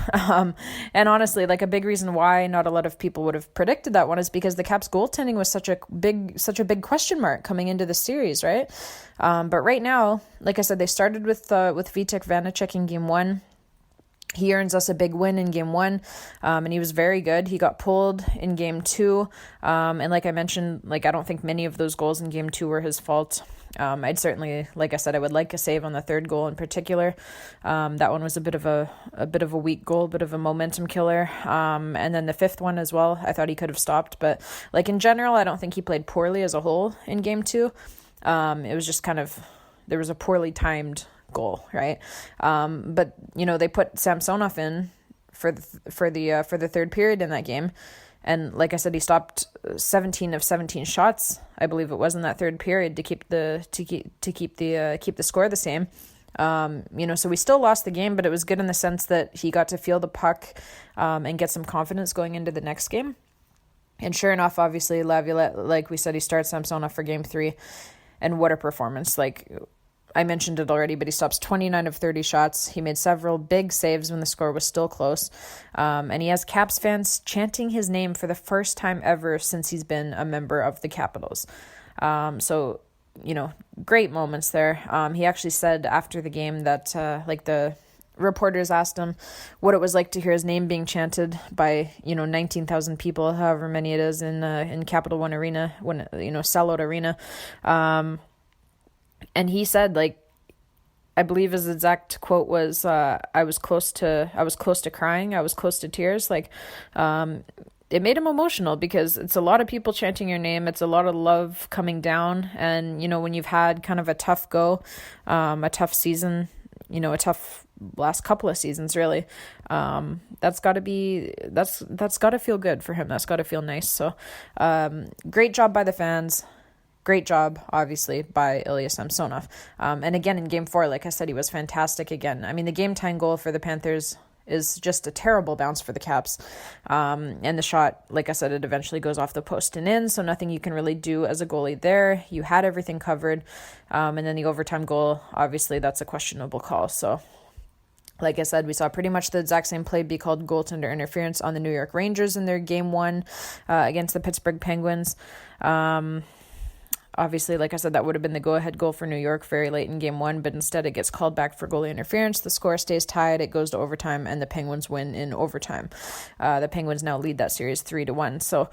And honestly, a big reason why not a lot of people would have predicted that one is because the Caps goaltending was such a big question mark coming into the series, right? But right now, like I said, they started with Vitek Vanacek in game 1. He earns us a big win in game 1, and he was very good. He got pulled in game 2, and like I mentioned, I don't think many of those goals in game 2 were his fault. I'd certainly, like I said, I would like a save on the third goal in particular. That one was a bit of a weak goal, a bit of a momentum killer. And then the fifth one as well, I thought he could have stopped, but in general, I don't think he played poorly as a whole in game 2. It was just there was a poorly timed goal, right? But they put Samsonov in for the third period in that game, and like I said, he stopped 17 of 17 shots, I believe it was, in that third period to keep the score the same. So we still lost the game, but it was good in the sense that he got to feel the puck and get some confidence going into the next game. And sure enough, obviously Laviolette, like we said, he starts Samsonov for game 3, and what a performance! I mentioned it already, but he stops 29 of 30 shots. He made several big saves when the score was still close. And he has Caps fans chanting his name for the first time ever since he's been a member of the Capitals. So, great moments there. He actually said after the game that, the reporters asked him what it was like to hear his name being chanted by, 19,000 people, however many it is in Capital One Arena, sellout arena. And he said, I believe his exact quote was, I was close to crying. I was close to tears. It made him emotional because it's a lot of people chanting your name. It's a lot of love coming down. And, when you've had kind of a tough go, a tough season, a tough last couple of seasons, really, that's got to feel good for him. That's got to feel nice. So, great job by the fans. Great job, obviously, by Ilya Samsonov. And again, in Game 4, like I said, he was fantastic again. I mean, the game-tying goal for the Panthers is just a terrible bounce for the Caps. And the shot, like I said, it eventually goes off the post and in, so nothing you can really do as a goalie there. You had everything covered. And then the overtime goal, obviously, that's a questionable call. So Like I said, we saw pretty much the exact same play be called goaltender interference on the New York Rangers in their game 1 against the Pittsburgh Penguins. Obviously, like I said, that would have been the go-ahead goal for New York very late in game 1, but instead it gets called back for goalie interference. The score stays tied, it goes to overtime, and the Penguins win in overtime. The Penguins now lead that series 3-1. So,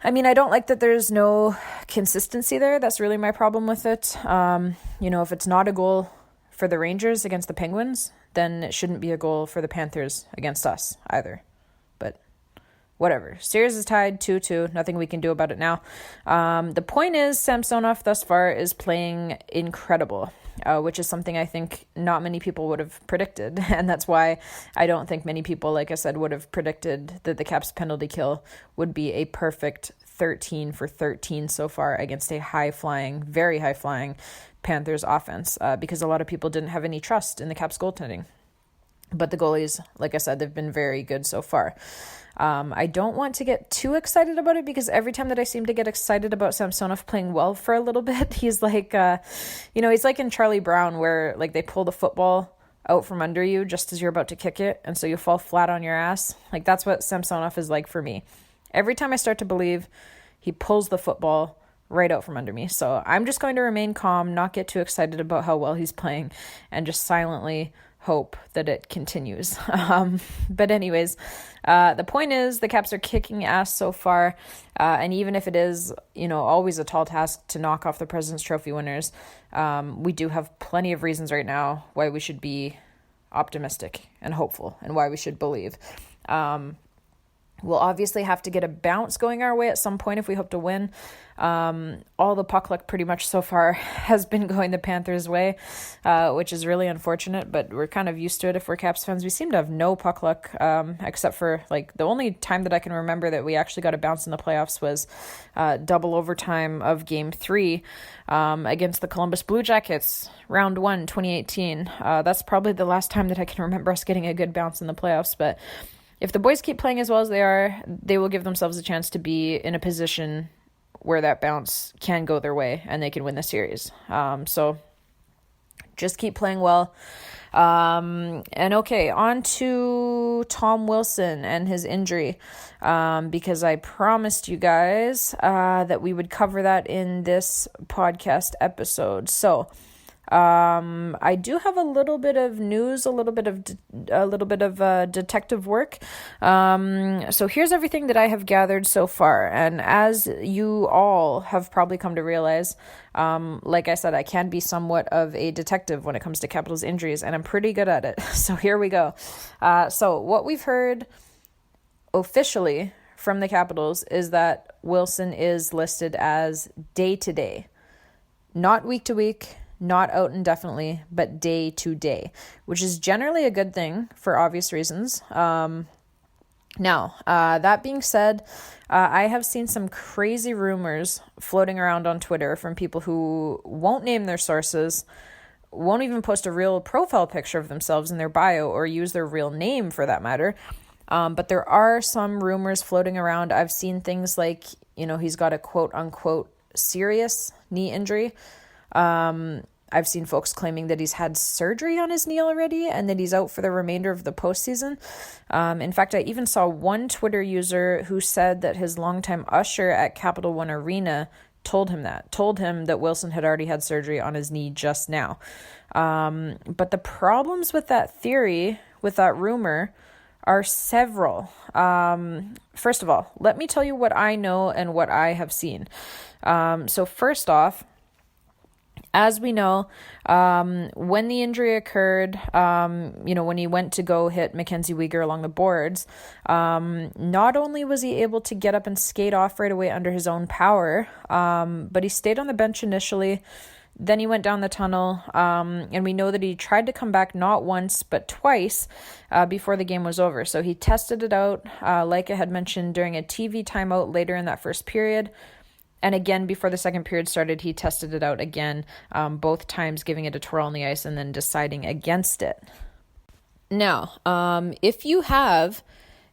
I mean, I don't like that there's no consistency there. That's really my problem with it. If it's not a goal for the Rangers against the Penguins, then it shouldn't be a goal for the Panthers against us either. But whatever. Series is tied 2-2. Nothing we can do about it now. The point is, Samsonov thus far is playing incredible, which is something I think not many people would have predicted. And that's why I don't think many people, like I said, would have predicted that the Caps penalty kill would be a perfect 13 for 13 so far against a high-flying, very high-flying Panthers offense, because a lot of people didn't have any trust in the Caps goaltending. But the goalies, like I said, they've been very good so far. I don't want to get too excited about it because every time that I seem to get excited about Samsonov playing well for a little bit, he's like, he's like in Charlie Brown where like they pull the football out from under you just as you're about to kick it. And so you fall flat on your ass. Like that's what Samsonov is like for me. Every time I start to believe, he pulls the football right out from under me. So I'm just going to remain calm, not get too excited about how well he's playing, and just silently hope that it continues. But anyways, the point is the Caps are kicking ass so far. And even if it is, always a tall task to knock off the President's Trophy winners, we do have plenty of reasons right now why we should be optimistic and hopeful and why we should believe. We'll obviously have to get a bounce going our way at some point if we hope to win. All the puck luck pretty much so far has been going the Panthers' way, which is really unfortunate, but we're kind of used to it if we're Caps fans. We seem to have no puck luck, except for like the only time that I can remember that we actually got a bounce in the playoffs was double overtime of Game 3 against the Columbus Blue Jackets, Round 1, 2018. That's probably the last time that I can remember us getting a good bounce in the playoffs, but if the boys keep playing as well as they are, they will give themselves a chance to be in a position where that bounce can go their way and they can win the series. So just keep playing well. And okay, on to Tom Wilson and his injury, because I promised you guys that we would cover that in this podcast episode. So I do have a little bit of news, a little bit of detective work. So here's everything that I have gathered so far. And as you all have probably come to realize, like I said, I can be somewhat of a detective when it comes to Capitals injuries, and I'm pretty good at it. So here we go. So what we've heard officially from the Capitals is that Wilson is listed as day-to-day, not week-to-week, not out indefinitely, but day to day, which is generally a good thing for obvious reasons. Now, that being said, I have seen some crazy rumors floating around on Twitter from people who won't name their sources, won't even post a real profile picture of themselves in their bio or use their real name for that matter. But there are some rumors floating around. I've seen things like, he's got a quote unquote serious knee injury. I've seen folks claiming that he's had surgery on his knee already and that he's out for the remainder of the postseason. In fact, I even saw one Twitter user who said that his longtime usher at Capital One Arena told him that Wilson had already had surgery on his knee just now. But the problems with that theory, with that rumor, are several. First of all, let me tell you what I know and what I have seen. So first off, as we know, when the injury occurred, when he went to go hit Mackenzie Weegar along the boards, not only was he able to get up and skate off right away under his own power, but he stayed on the bench initially. Then he went down the tunnel, and we know that he tried to come back not once, but twice before the game was over. So he tested it out, like I had mentioned, during a TV timeout later in that first period. And again, before the second period started, he tested it out again, both times giving it a twirl on the ice and then deciding against it. Now, if you have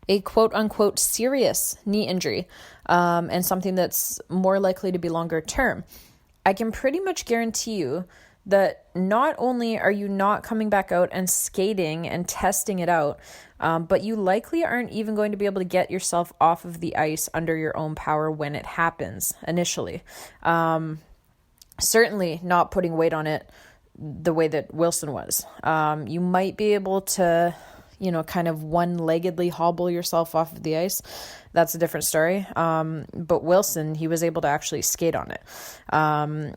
a quote-unquote serious knee injury and something that's more likely to be longer term, I can pretty much guarantee you that not only are you not coming back out and skating and testing it out, but you likely aren't even going to be able to get yourself off of the ice under your own power when it happens initially. Certainly not putting weight on it the way that Wilson was. You might be able to, kind of one-leggedly hobble yourself off of the ice. That's a different story. But Wilson, he was able to actually skate on it.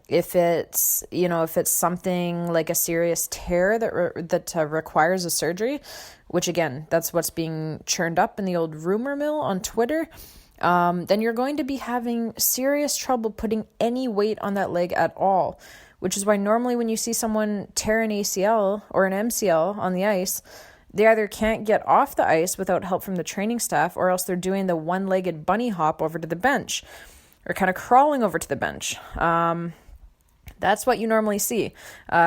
If it's something like a serious tear that requires a surgery, which again, that's what's being churned up in the old rumor mill on Twitter, then you're going to be having serious trouble putting any weight on that leg at all, which is why normally when you see someone tear an ACL or an MCL on the ice, they either can't get off the ice without help from the training staff, or else they're doing the one-legged bunny hop over to the bench or kind of crawling over to the bench. That's what you normally see.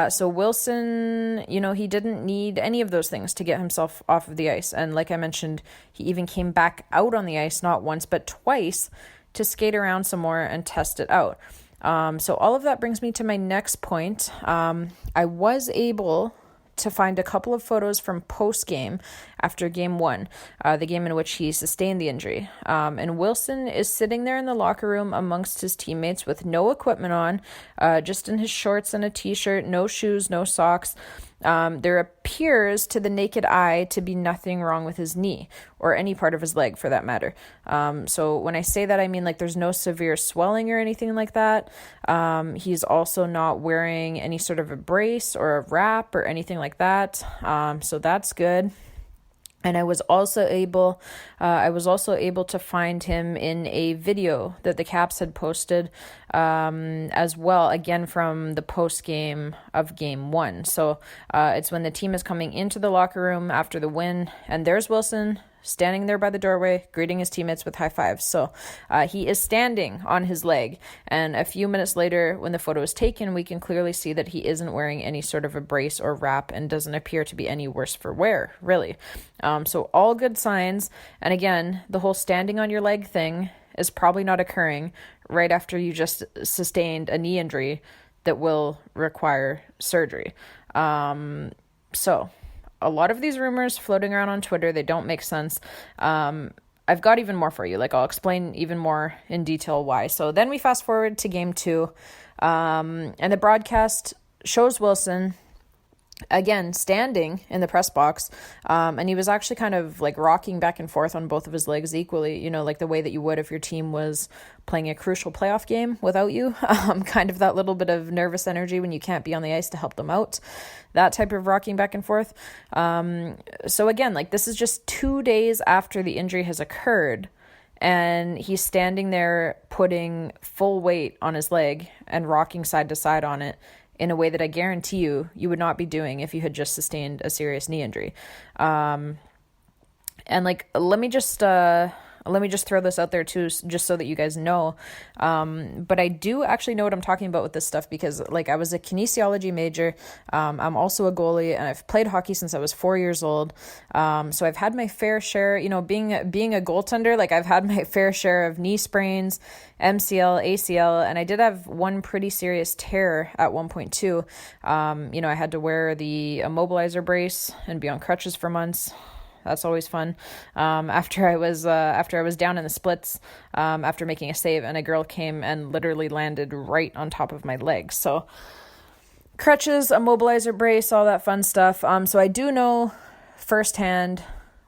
So Wilson, he didn't need any of those things to get himself off of the ice. And like I mentioned, he even came back out on the ice, not once, but twice, to skate around some more and test it out. So all of that brings me to my next point. I was able to find a couple of photos from post-game after game 1, the game in which he sustained the injury. And Wilson is sitting there in the locker room amongst his teammates with no equipment on, just in his shorts and a t-shirt, no shoes, no socks. There appears to the naked eye to be nothing wrong with his knee or any part of his leg for that matter. So when I say that, I mean like there's no severe swelling or anything like that. He's also not wearing any sort of a brace or a wrap or anything like that. So that's good. And I was also able to find him in a video that the Caps had posted as well, again from the post game of game 1. So it's when the team is coming into the locker room after the win, and there's Wilson standing there by the doorway, greeting his teammates with high fives. So he is standing on his leg. And a few minutes later, when the photo is taken, we can clearly see that he isn't wearing any sort of a brace or wrap and doesn't appear to be any worse for wear, really. So all good signs. And again, the whole standing on your leg thing is probably not occurring right after you just sustained a knee injury that will require surgery. So a lot of these rumors floating around on Twitter, they don't make sense. I've got even more for you. I'll explain even more in detail why. So then we fast forward to game 2, and the broadcast shows Wilson again standing in the press box, and he was actually kind of rocking back and forth on both of his legs equally, like the way that you would if your team was playing a crucial playoff game without you, kind of that little bit of nervous energy when you can't be on the ice to help them out, that type of rocking back and forth. So again, this is just 2 days after the injury has occurred, and he's standing there putting full weight on his leg and rocking side to side on it in a way that I guarantee you would not be doing if you had just sustained a serious knee injury. And let me just throw this out there too, just so that you guys know. But I do actually know what I'm talking about with this stuff because I was a kinesiology major. I'm also a goalie, and I've played hockey since I was 4 years old. So I've had my fair share, being a goaltender, I've had my fair share of knee sprains, MCL, ACL, and I did have one pretty serious tear at one point too. I had to wear the immobilizer brace and be on crutches for months. That's always fun. After I was down in the splits, after making a save, and a girl came and literally landed right on top of my leg. So crutches, immobilizer brace, all that fun stuff. So I do know firsthand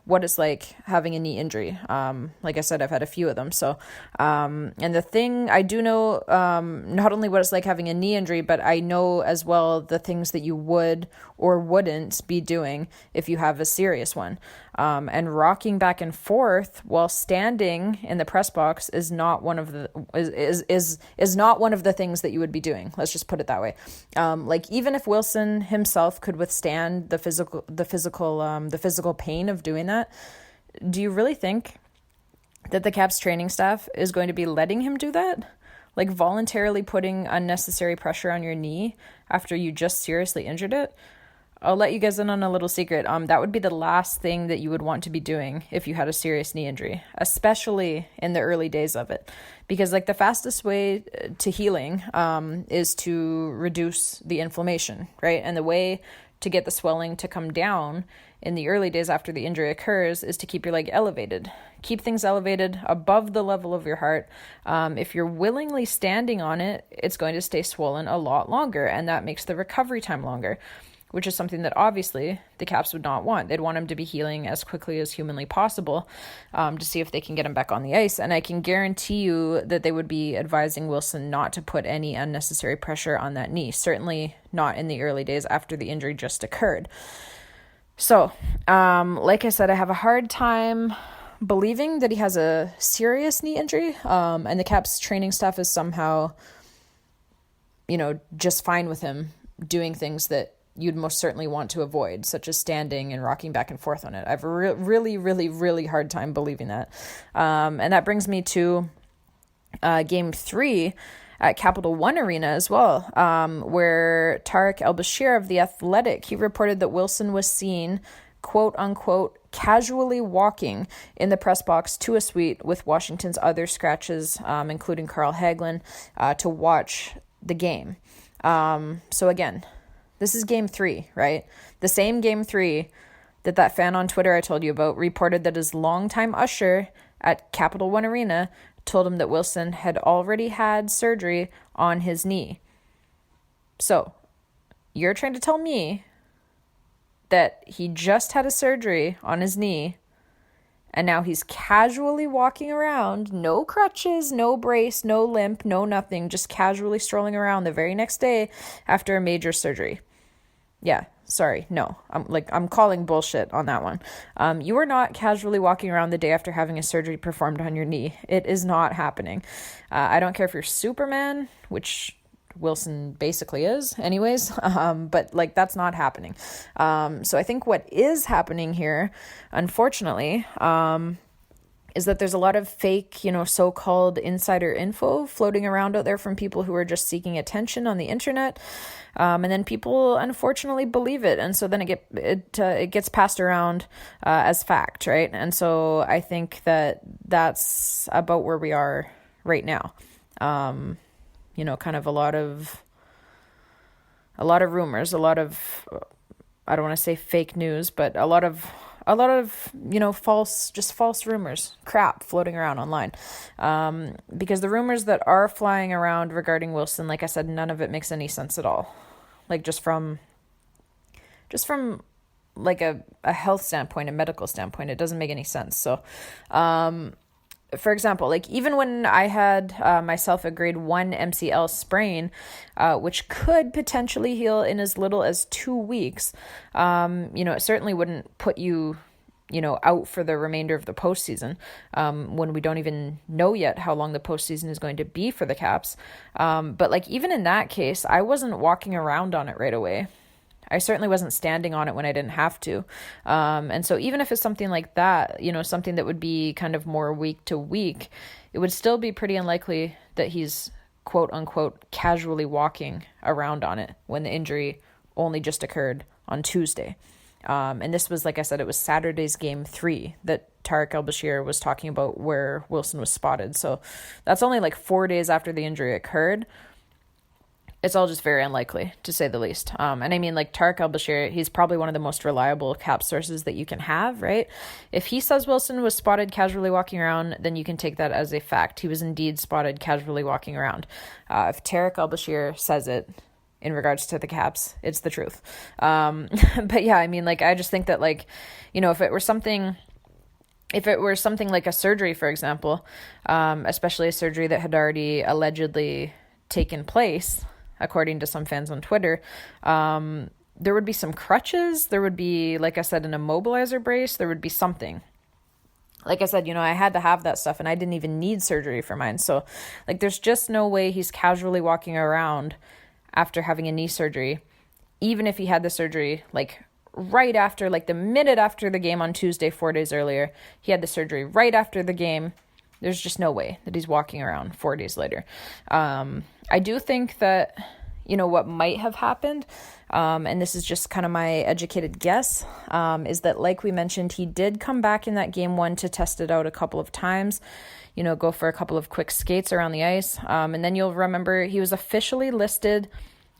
what it's like having a knee injury. Like I said, I've had a few of them. So, and the thing I do know, not only what it's like having a knee injury, but I know as well the things that you would or wouldn't be doing if you have a serious one. And rocking back and forth while standing in the press box is not one of the is not one of the things that you would be doing. Let's just put it that way. Even if Wilson himself could withstand the physical pain of doing that, do you really think that the Caps training staff is going to be letting him do that? Voluntarily putting unnecessary pressure on your knee after you just seriously injured it? I'll let you guys in on a little secret. That would be the last thing that you would want to be doing if you had a serious knee injury, especially in the early days of it. Because like the fastest way to healing is to reduce the inflammation, right? And the way to get the swelling to come down in the early days after the injury occurs is to keep your leg elevated. Keep things elevated above the level of your heart. If you're willingly standing on it, it's going to stay swollen a lot longer, and that makes the recovery time longer, which is something that obviously the Caps would not want. They'd want him to be healing as quickly as humanly possible to see if they can get him back on the ice. And I can guarantee you that they would be advising Wilson not to put any unnecessary pressure on that knee, certainly not in the early days after the injury just occurred. So, like I said, I have a hard time believing that he has a serious knee injury, and the Caps training staff is somehow, just fine with him doing things that you'd most certainly want to avoid, such as standing and rocking back and forth on it. I have a really, really, really hard time believing that. And that brings me to Game 3 at Capital One Arena as well, where Tarek El-Bashir of The Athletic, he reported that Wilson was seen, quote unquote, casually walking in the press box to a suite with Washington's other scratches, including Carl Hagelin, to watch the game. So again, this is Game 3, right? The same Game 3 that fan on Twitter I told you about reported that his longtime usher at Capital One Arena told him that Wilson had already had surgery on his knee. So, you're trying to tell me that he just had a surgery on his knee and now he's casually walking around, no crutches, no brace, no limp, no nothing, just casually strolling around the very next day after a major surgery. Yeah, sorry, no, I'm calling bullshit on that one. You are not casually walking around the day after having a surgery performed on your knee. It is not happening. I don't care if you're Superman, which Wilson basically is anyways, but that's not happening. So I think what is happening here, unfortunately, is that there's a lot of fake, so-called insider info floating around out there from people who are just seeking attention on the internet. And then people unfortunately believe it. And so then it gets passed around as fact, right? And so I think that that's about where we are right now. Kind of a lot of rumors, a lot of, I don't want to say fake news, but a lot of false rumors, crap floating around online. Because the rumors that are flying around regarding Wilson, like I said, none of it makes any sense at all. Just from like a health standpoint, a medical standpoint, it doesn't make any sense. So, for example, even when I had myself a grade 1 MCL sprain, which could potentially heal in as little as 2 weeks, it certainly wouldn't put you, out for the remainder of the postseason, when we don't even know yet how long the postseason is going to be for the Caps. But even in that case, I wasn't walking around on it right away. I certainly wasn't standing on it when I didn't have to. And so even if it's something like that, something that would be kind of more week to week, it would still be pretty unlikely that he's quote unquote casually walking around on it when the injury only just occurred on Tuesday. And this was, like I said, it was Saturday's Game 3 that Tarek El-Bashir was talking about where Wilson was spotted. So that's only 4 days after the injury occurred. It's all just very unlikely, to say the least. And I mean, Tarek El-Bashir, he's probably one of the most reliable Cap sources that you can have, right? If he says Wilson was spotted casually walking around, then you can take that as a fact. He was indeed spotted casually walking around. If Tarek El-Bashir says it, in regards to the Caps, it's the truth. But yeah, I mean, I just think that, if it were something like a surgery, for example, especially a surgery that had already allegedly taken place, according to some fans on Twitter, there would be some crutches. There would be, like I said, an immobilizer brace. There would be something. Like I said, I had to have that stuff and I didn't even need surgery for mine. So there's just no way he's casually walking around after having a knee surgery, even if he had the surgery right after, the minute after the game on Tuesday, 4 days earlier, he had the surgery right after the game. There's just no way that he's walking around 4 days later. I do think that, what might have happened, and this is just kind of my educated guess, is that, like we mentioned, he did come back in that game 1 to test it out a couple of times, go for a couple of quick skates around the ice. And then you'll remember he was officially listed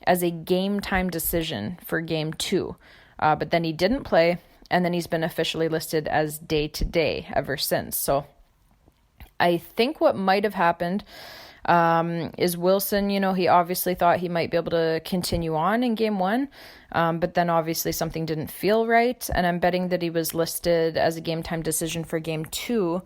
as a game time decision for game 2, but then he didn't play, and then he's been officially listed as day-to-day ever since. So I think what might have happened is Wilson, he obviously thought he might be able to continue on in game 1, but then obviously something didn't feel right, and I'm betting that he was listed as a game time decision for game 2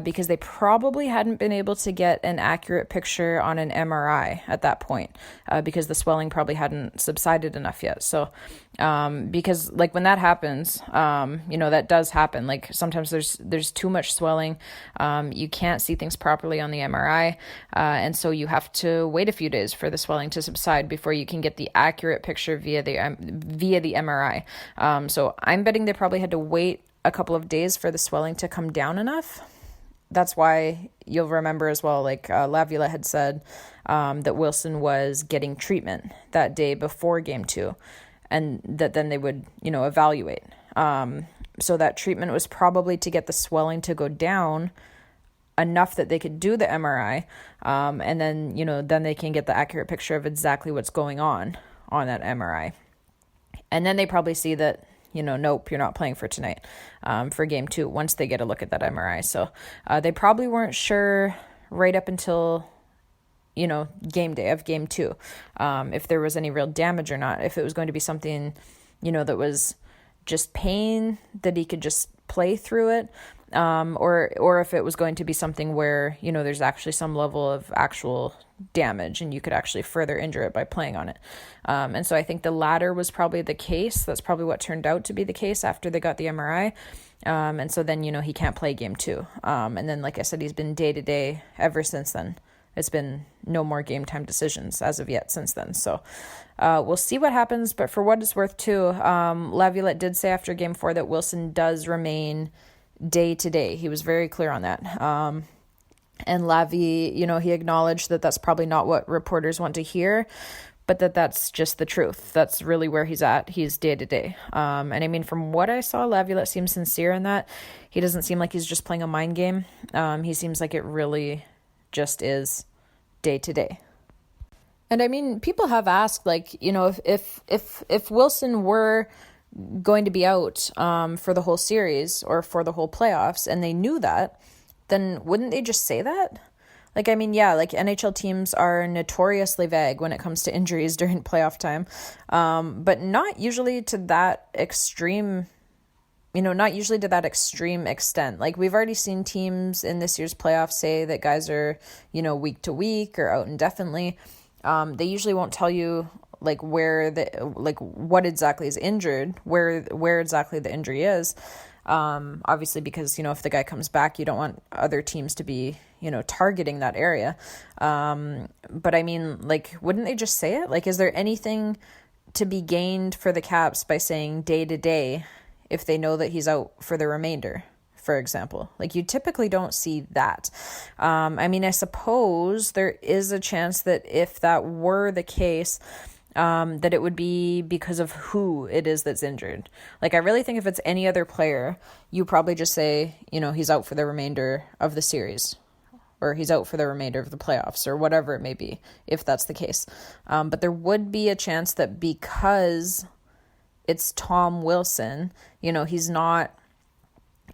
because they probably hadn't been able to get an accurate picture on an MRI at that point because the swelling probably hadn't subsided enough yet. So because like when that happens, that does happen. Like sometimes there's too much swelling. You can't see things properly on the MRI. And so you have to wait a few days for the swelling to subside before you can get the accurate picture via the MRI. So I'm betting they probably had to wait a couple of days for the swelling to come down enough. That's why you'll remember as well, like Laviolette had said that Wilson was getting treatment that day before game 2, and that then they would, evaluate. So that treatment was probably to get the swelling to go down enough that they could do the MRI, and then, then they can get the accurate picture of exactly what's going on that MRI. And then they probably see that, nope, you're not playing for tonight, for game 2, once they get a look at that MRI. So they probably weren't sure right up until, game day of game 2, if there was any real damage or not, if it was going to be something, that was just pain that he could just play through it, or if it was going to be something where, there's actually some level of actual damage and you could actually further injure it by playing on it. And so I think the latter was probably the case. That's probably what turned out to be the case after they got the MRI. And so then, he can't play game 2. And then, like I said, he's been day to day ever since then. It's been no more game time decisions as of yet since then. So we'll see what happens. But for what it's worth, too, Laviolette did say after game 4 that Wilson does remain day to day. He was very clear on that. And Lavi, he acknowledged that that's probably not what reporters want to hear, but that's just the truth. That's really where he's at. He's day to day. And I mean, from what I saw, Laviolette seems sincere in that. He doesn't seem like he's just playing a mind game. He seems like it really just is day to day. And I mean, people have asked, like, if Wilson were going to be out for the whole series or for the whole playoffs, and they knew that, then wouldn't they just say that? Like, I mean, yeah, like NHL teams are notoriously vague when it comes to injuries during playoff time, but not usually to that extreme, extent. Like, we've already seen teams in this year's playoffs say that guys are, week to week or out indefinitely. They usually won't tell you like what exactly is injured, where exactly the injury is. Obviously because, if the guy comes back, you don't want other teams to be, targeting that area. But I mean, like, wouldn't they just say it? Like, is there anything to be gained for the Caps by saying day to day if they know that he's out for the remainder, for example? Like, you typically don't see that. I mean, I suppose there is a chance that if that were the case, that it would be because of who it is that's injured. Like, I really think if it's any other player, you probably just say, he's out for the remainder of the series, or he's out for the remainder of the playoffs, or whatever it may be, if that's the case. But there would be a chance that because it's Tom Wilson, he's not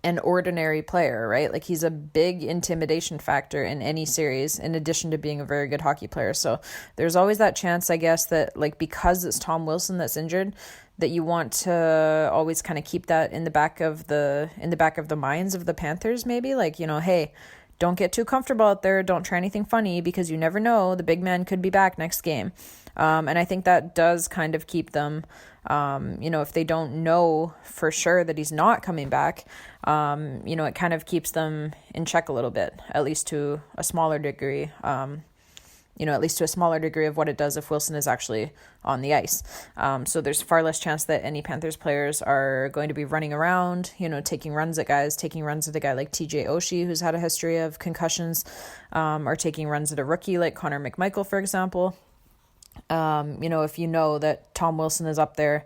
an ordinary player, right? Like, he's a big intimidation factor in any series, in addition to being a very good hockey player. So there's always that chance, I guess, that, like, because it's Tom Wilson that's injured, that you want to always kind of keep that in the back of the minds of the Panthers, maybe, like, hey, don't get too comfortable out there. Don't try anything funny, because you never know, the big man could be back next game. And I think that does kind of keep them, if they don't know for sure that he's not coming back, it kind of keeps them in check a little bit, at least to a smaller degree, of what it does if Wilson is actually on the ice. So there's far less chance that any Panthers players are going to be running around, taking runs at guys, taking runs at a guy like TJ Oshie, who's had a history of concussions, or taking runs at a rookie like Connor McMichael, for example. If you know that Tom Wilson is up there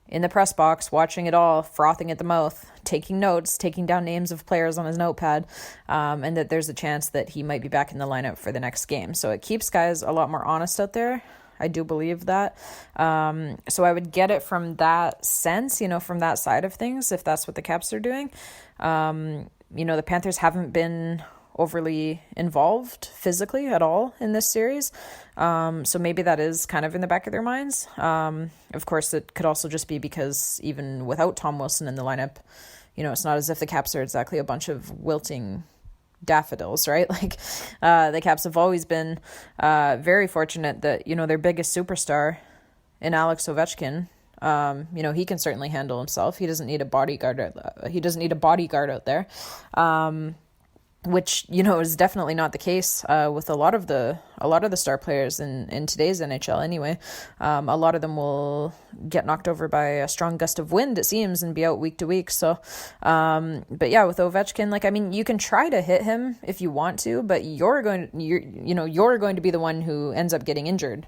in the press box, watching it all, frothing at the mouth, taking notes, taking down names of players on his notepad, and that there's a chance that he might be back in the lineup for the next game. So it keeps guys a lot more honest out there. I do believe that. So I would get it from that sense, from that side of things, if that's what the Caps are doing. The Panthers haven't been overly involved physically at all in this series. So maybe that is kind of in the back of their minds. Of course, it could also just be because even without Tom Wilson in the lineup, it's not as if the Caps are exactly a bunch of wilting daffodils, right? Like the Caps have always been very fortunate that, their biggest superstar in Alex Ovechkin, he can certainly handle himself. He doesn't need a bodyguard. Out there. Which, is definitely not the case with a lot of the star players in today's NHL anyway. A lot of them will get knocked over by a strong gust of wind, it seems, and be out week to week. So, but yeah, with Ovechkin, you can try to hit him if you want to, but you're going to be the one who ends up getting injured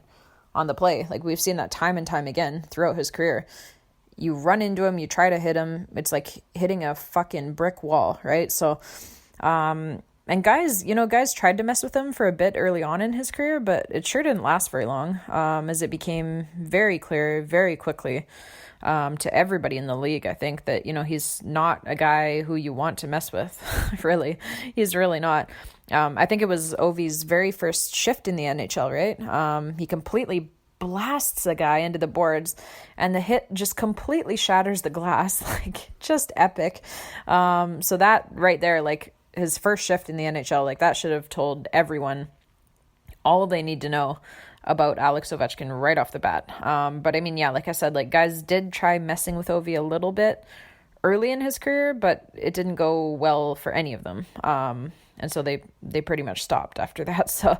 on the play. Like we've seen that time and time again throughout his career. You run into him, you try to hit him. It's like hitting a fucking brick wall, right? So, and guys tried to mess with him for a bit early on in his career, but it sure didn't last very long, as it became very clear very quickly, to everybody in the league, I think, that, he's not a guy who you want to mess with, really. He's really not. I think it was Ovi's very first shift in the NHL, right? He completely blasts a guy into the boards and the hit just completely shatters the glass, like just epic. So that right there, like, his first shift in the NHL, like that should have told everyone all they need to know about Alex Ovechkin right off the bat. But like I said, like guys did try messing with Ovi a little bit early in his career, but it didn't go well for any of them. And so they pretty much stopped after that. So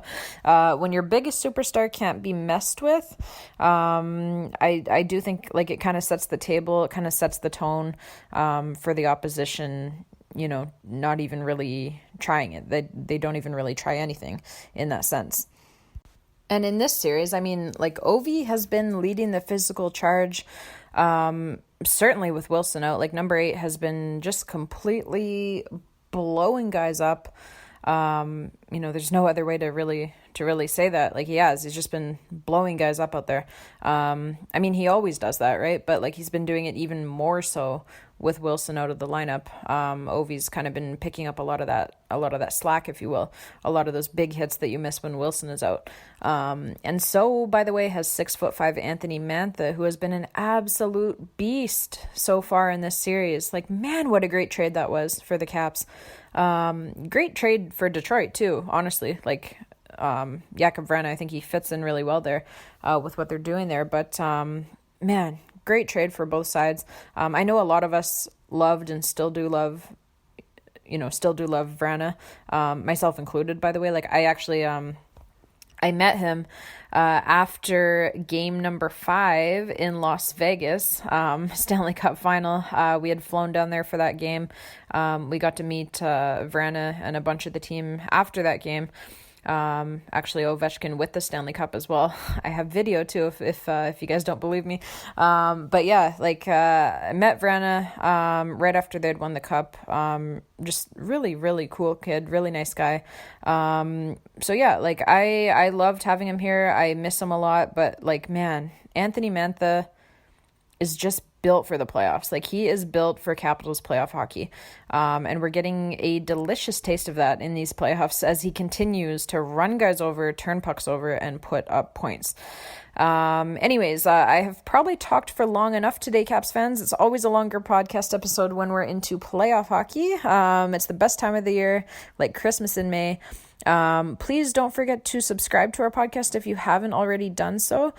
when your biggest superstar can't be messed with, I do think like it kind of sets the table, it kind of sets the tone for the opposition, not even really trying it. They don't even really try anything in that sense. And in this series, Ovi has been leading the physical charge, certainly with Wilson out. Like number 8 has been just completely blowing guys up. There's no other way to really say that. Like he's just been blowing guys up out there. He always does that, right? But like he's been doing it even more so with Wilson out of the lineup. Ovi's kind of been picking up a lot of that slack, if you will, a lot of those big hits that you miss when Wilson is out. And so, by the way, has 6'5" Anthony Mantha, who has been an absolute beast so far in this series. Like, man, what a great trade that was for the Caps. Great trade for Detroit too, honestly. Like, Jakub Vrana, I think he fits in really well there, with what they're doing there. But, man, great trade for both sides. I know a lot of us loved and still do love Vrana, myself included, by the way. Like I actually, I met him after game number 5 in Las Vegas, Stanley Cup final. We had flown down there for that game. We got to meet Vrana and a bunch of the team after that game. Actually Ovechkin with the Stanley Cup as well. I have video too if you guys don't believe me. But yeah, like I met Vrana right after they'd won the cup. Just really, really cool kid, really nice guy. So yeah, like I loved having him here. I miss him a lot, but like, man, Anthony Mantha is just built for the playoffs. Like he is built for Capitals playoff hockey. And we're getting a delicious taste of that in these playoffs as he continues to run guys over, turn pucks over, and put up points. Anyways, I have probably talked for long enough today, Caps fans. It's always a longer podcast episode when we're into playoff hockey. It's the best time of the year, like Christmas in May. Please don't forget to subscribe to our podcast if you haven't already done so.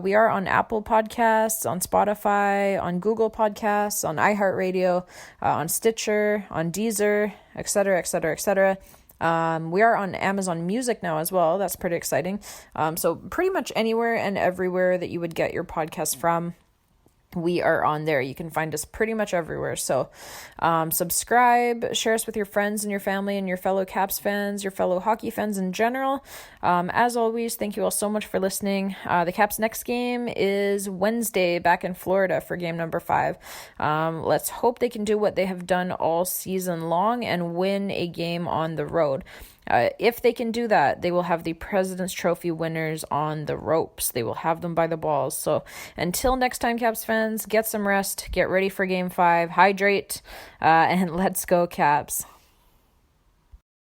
We are on Apple Podcasts, on Spotify, on Google Podcasts, on iHeartRadio, on Stitcher, on Deezer, etc., etc., etc. We are on Amazon Music now as well. That's pretty exciting. So pretty much anywhere and everywhere that you would get your podcast from. we are on there. You can find us pretty much everywhere. So subscribe, share us with your friends and your family and your fellow Caps fans, your fellow hockey fans in general. As always, thank you all so much for listening. The Caps' next game is Wednesday back in Florida for game number 5. Let's hope they can do what they have done all season long and win a game on the road. If they can do that, they will have the President's Trophy winners on the ropes. They will have them by the balls. So until next time, Caps fans, get some rest, get ready for Game 5, hydrate, and let's go Caps.